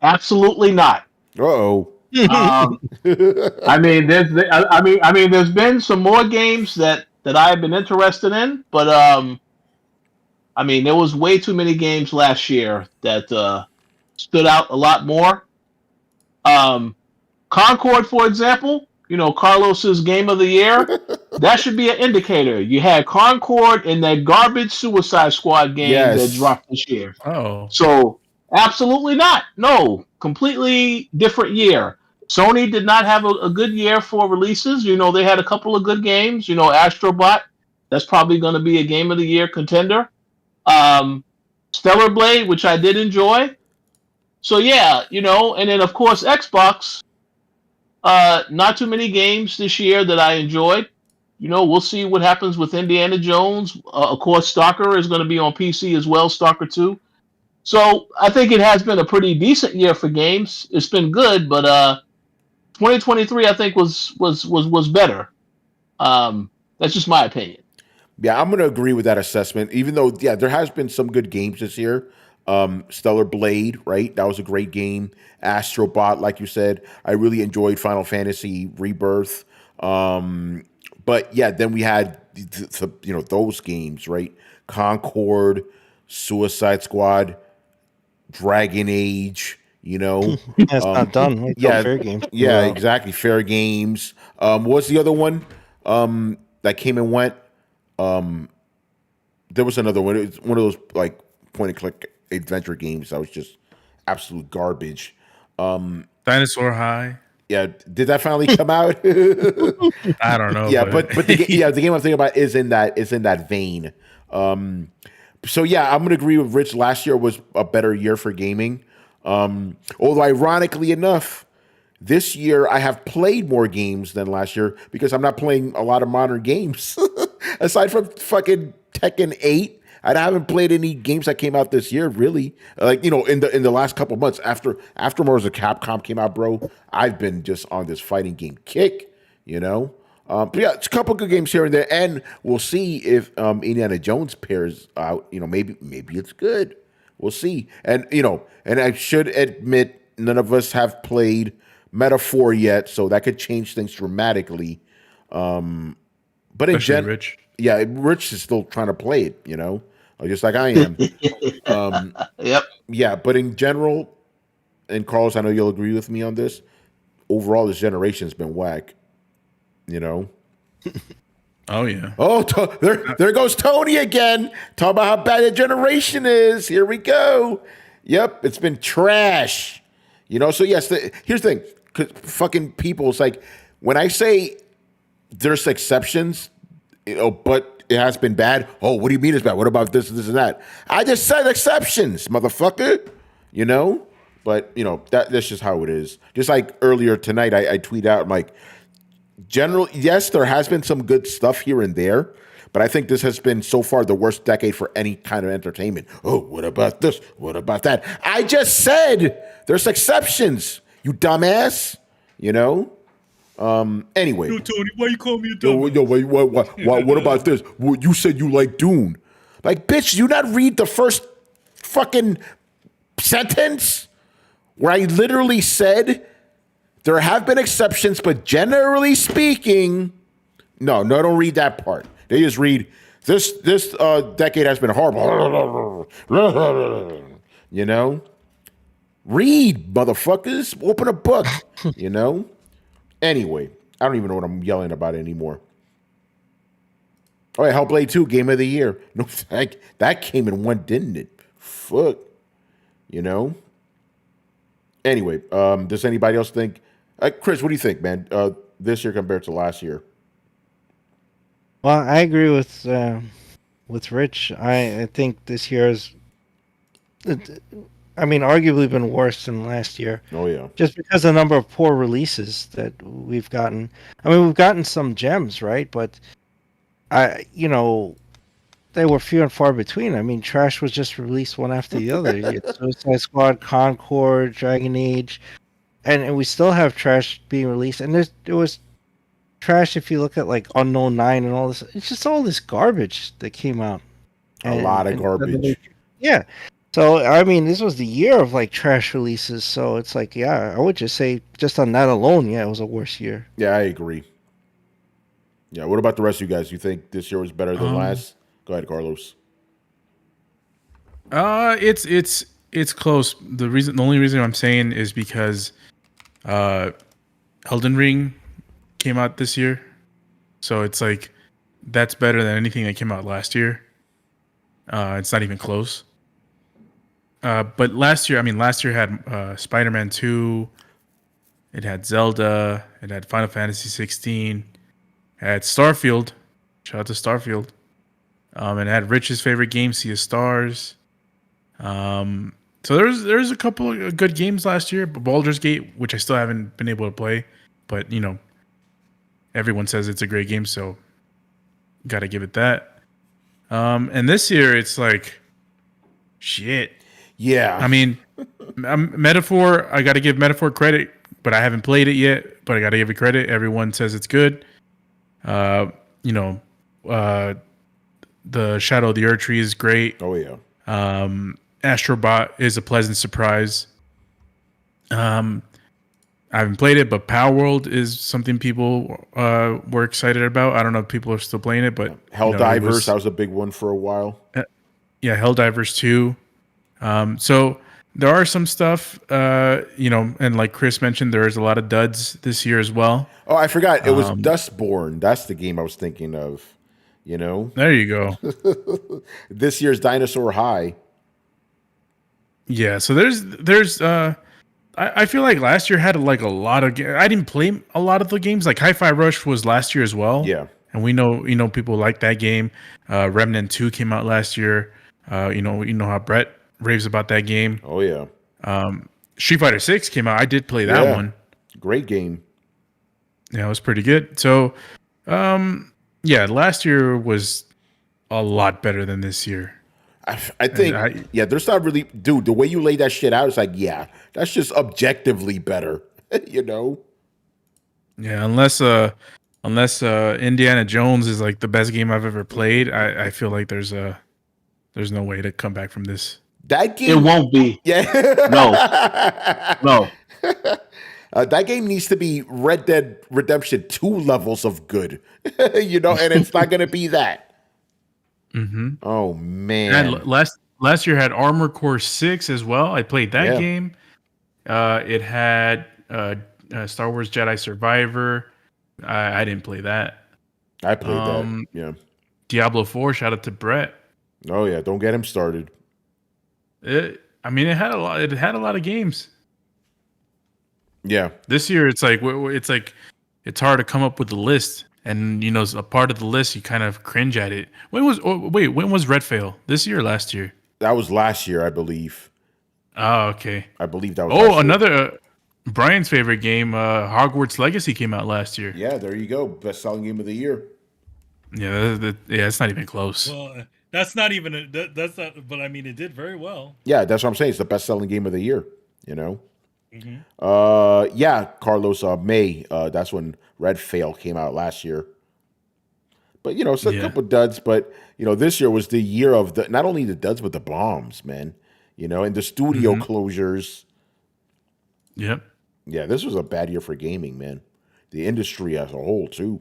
Absolutely not. Uh-oh. I mean, there's been some more games that I've been interested in, but I mean, there was way too many games last year that stood out a lot more. Concord, for example, Carlos's game of the year, that should be an indicator. You had Concord and that garbage Suicide Squad game that dropped this year. Oh. So, absolutely not. No, completely different year. Sony did not have a good year for releases. They had a couple of good games. Astrobot, that's probably going to be a game of the year contender. Stellar Blade, which I did enjoy. So yeah, and then of course Xbox. Not too many games this year that I enjoyed. We'll see what happens with Indiana Jones. Of course, Stalker is going to be on PC as well, Stalker 2. So I think it has been a pretty decent year for games. It's been good, but 2023 I think was better. That's just my opinion. Yeah, I'm going to agree with that assessment. Even though, yeah, there has been some good games this year. Stellar Blade, right? That was a great game. Astrobot, like you said, I really enjoyed Final Fantasy Rebirth. But yeah, then we had those games, right? Concord, Suicide Squad, Dragon Age. It's not done. It's yeah, Fair Games. Yeah, exactly. Fair Games. What was the other one that came and went? There was another one. It was one of those like point and click adventure games that was just absolute garbage. Dinosaur High. Yeah, did that finally come out? I don't know. Yeah, but the game I'm thinking about is in that vein. So yeah, I'm gonna agree with Rich. Last year was a better year for gaming. Although ironically enough, this year I have played more games than last year because I'm not playing a lot of modern games. Aside from fucking Tekken 8, I haven't played any games that came out this year, really. Like, in the last couple months after Marvel's of Capcom came out, bro, I've been just on this fighting game kick, But yeah, it's a couple good games here and there, and we'll see if Indiana Jones pairs out. Maybe it's good. We'll see. And and I should admit, none of us have played Metaphor yet, so that could change things dramatically. But in general, Rich. Yeah, Rich is still trying to play it, just like I am. Yep. Yeah, but in general, and Carlos, I know you'll agree with me on this. Overall, this generation's been whack. Oh yeah. Oh, there goes Tony again. Talk about how bad the generation is. Here we go. Yep, it's been trash. So yes, here's the thing. 'Cause fucking people, it's like when I say there's exceptions, but it has been bad. Oh, what do you mean it's bad? What about this, and that? I just said exceptions, motherfucker. But that's just how it is. Just like earlier tonight, I tweet out, I'm like, yes, there has been some good stuff here and there, but I think this has been so far the worst decade for any kind of entertainment. Oh, what about this? What about that? I just said there's exceptions, you dumbass. Anyway. Yo, Tony, why you call me a dumbass? What about this? Well, you said you like Dune. Like, bitch, you not read the first fucking sentence where I literally said there have been exceptions, but generally speaking, no, don't read that part. They just read this decade has been horrible. Read, motherfuckers. Open a book. Anyway, I don't even know what I'm yelling about anymore. Oh yeah, Hellblade 2, Game of the Year. No, that came and went, didn't it? Fuck. You know? Anyway, does anybody else think? Chris, what do you think, man? This year compared to last year? Well, I agree with Rich. I think this year is, I mean, arguably been worse than last year. Oh yeah. Just because the number of poor releases that we've gotten. I mean, we've gotten some gems, right? But they were few and far between. I mean, trash was just released one after the other. You get Suicide Squad, Concord, Dragon Age, and we still have trash being released. And there was trash if you look at like Unknown 9 and all this. It's just all this garbage that came out. A lot of garbage. Yeah. So, I mean, this was the year of like trash releases. So it's like, yeah, I would just say just on that alone, yeah, it was a worse year. Yeah, I agree. Yeah. What about the rest of you guys? You think this year was better than last? Go ahead, Carlos. It's close. The only reason I'm saying is because Elden Ring came out this year, so it's like that's better than anything that came out last year. It's not even close. But last year had Spider-Man 2, it had Zelda, it had Final Fantasy 16, it had Starfield. Shout out to Starfield. And it had Rich's favorite game, Sea of Stars. So there's a couple of good games last year, but Baldur's Gate, which I still haven't been able to play, but everyone says it's a great game, so gotta give it that. And this year it's like shit. Yeah. I mean, Metaphor, I gotta give Metaphor credit, but I haven't played it yet, but I gotta give it credit. Everyone says it's good. The Shadow of the Erd Tree is great. Oh yeah. Astrobot is a pleasant surprise. I haven't played it, but Power World is something people were excited about. I don't know if people are still playing it, but Helldivers, that was a big one for a while. Yeah, Helldivers 2. So there are some stuff, and like Chris mentioned, there is a lot of duds this year as well. Oh, I forgot. It was Dustborn. That's the game I was thinking of. There you go. This year's Dinosaur High. Yeah, so there's I feel like last year had like a lot of I didn't play a lot of the games. Like Hi-Fi Rush was last year as well. Yeah. And we know people like that game. Remnant 2 came out last year. You know how Brett raves about that game. Oh yeah. Street Fighter 6 came out. I did play that one. Great game. Yeah, it was pretty good. So last year was a lot better than this year. I think, there's not really, dude, the way you lay that shit out, it's like, yeah, that's just objectively better, Yeah, unless Indiana Jones is like the best game I've ever played, I feel like there's no way to come back from this. That game, It won't be. yeah, No. that game needs to be Red Dead Redemption 2 levels of good, and it's not going to be that. Mm-hmm. Oh man! And last year had Armored Core 6 as well. I played that game. It had Star Wars Jedi Survivor. I didn't play that. I played that. Yeah. Diablo 4. Shout out to Brett. Oh yeah, don't get him started. It had a lot. It had a lot of games. Yeah. This year it's hard to come up with a list. And a part of the list, you kind of cringe at it. When was Redfall? This year or last year? That was last year, I believe. Oh, okay. I believe that was. Oh, another Brian's favorite game, Hogwarts Legacy, came out last year. Yeah, there you go. Best selling game of the year. Yeah, it's not even close. Well, that's not even that's not. But I mean, it did very well. Yeah, that's what I'm saying. It's the best selling game of the year. Mm-hmm. Carlos, May. That's when Redfall came out last year. But it's a couple duds. But this year was the year of not only the duds but the bombs, man. And the studio closures. Yep. Yeah, this was a bad year for gaming, man. The industry as a whole too.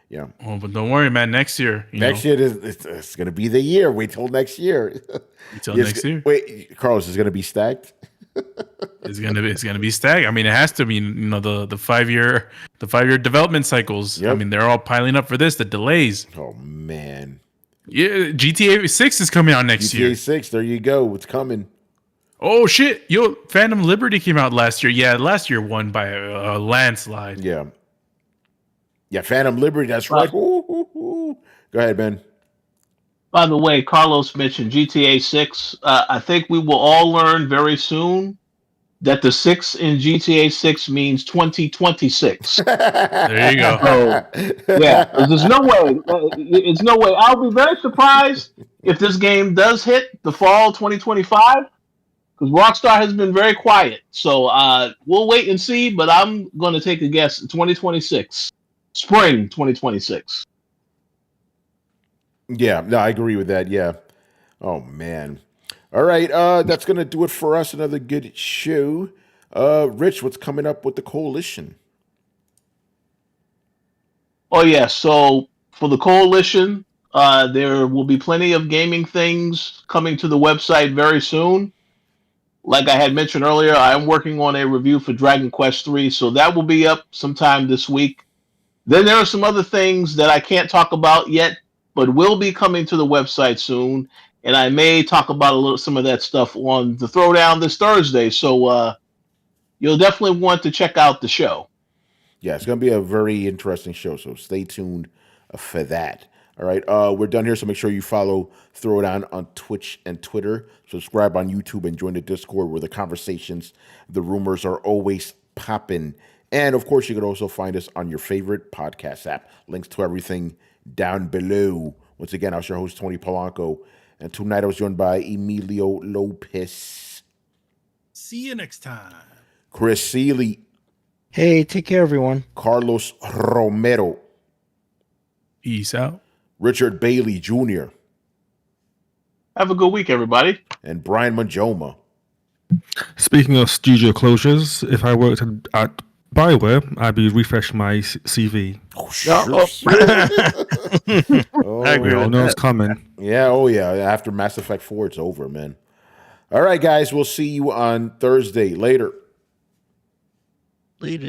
Yeah. Oh, but don't worry, man. Next year. Next year it's going to be the year. Wait till next year. Next year. Wait, Carlos, is going to be stacked. It's gonna be stacked. I mean, it has to be. The 5-year development cycles. Yep. I mean, they're all piling up for this. The delays. Oh man. Yeah, GTA 6 is coming out next GTA year. 6, there you go. It's coming. Oh shit! Yo, Phantom Liberty came out last year. Yeah, last year won by a landslide. Yeah. Yeah, Phantom Liberty, that's right. Go ahead, Ben. By the way, Carlos mentioned GTA 6. I think we will all learn very soon that the 6 in GTA 6 means 2026. There you go. So, yeah, there's no way. It's no way. I'll be very surprised if this game does hit the fall 2025 because Rockstar has been very quiet. So we'll wait and see, but I'm going to take a guess 2026. Spring 2026. Yeah, no, I agree with that. Yeah. Oh man. All right, that's gonna do it for us. Another good show. Rich, what's coming up with the coalition? Oh yeah, so for the coalition, there will be plenty of gaming things coming to the website very soon. Like I had mentioned earlier, I am working on a review for Dragon Quest III, so that will be up sometime this week. Then there are some other things that I can't talk about yet, but will be coming to the website soon. And I may talk about some of that stuff on the Throwdown this Thursday. So you'll definitely want to check out the show. Yeah, it's going to be a very interesting show, so stay tuned for that. All right, we're done here, so make sure you follow Throwdown on Twitch and Twitter. Subscribe on YouTube and join the Discord where the conversations, the rumors are always popping. And, of course, you can also find us on your favorite podcast app. Links to everything down below. Once again, I was your host, Tony Polanco, and tonight I was joined by Emilio Lopez. See you next time. Chris Seeley. Hey, take care, everyone. Carlos Romero. Peace out. Richard Bailey Jr. Have a good week, everybody. And Brian Manjoma. Speaking of studio closures, if I worked at Bioware, I'd be refreshing my CV. Oh, I agree We all with know that. it's coming. Yeah, oh yeah. After Mass Effect 4, it's over, man. All right, guys. We'll see you on Thursday. Later. Later.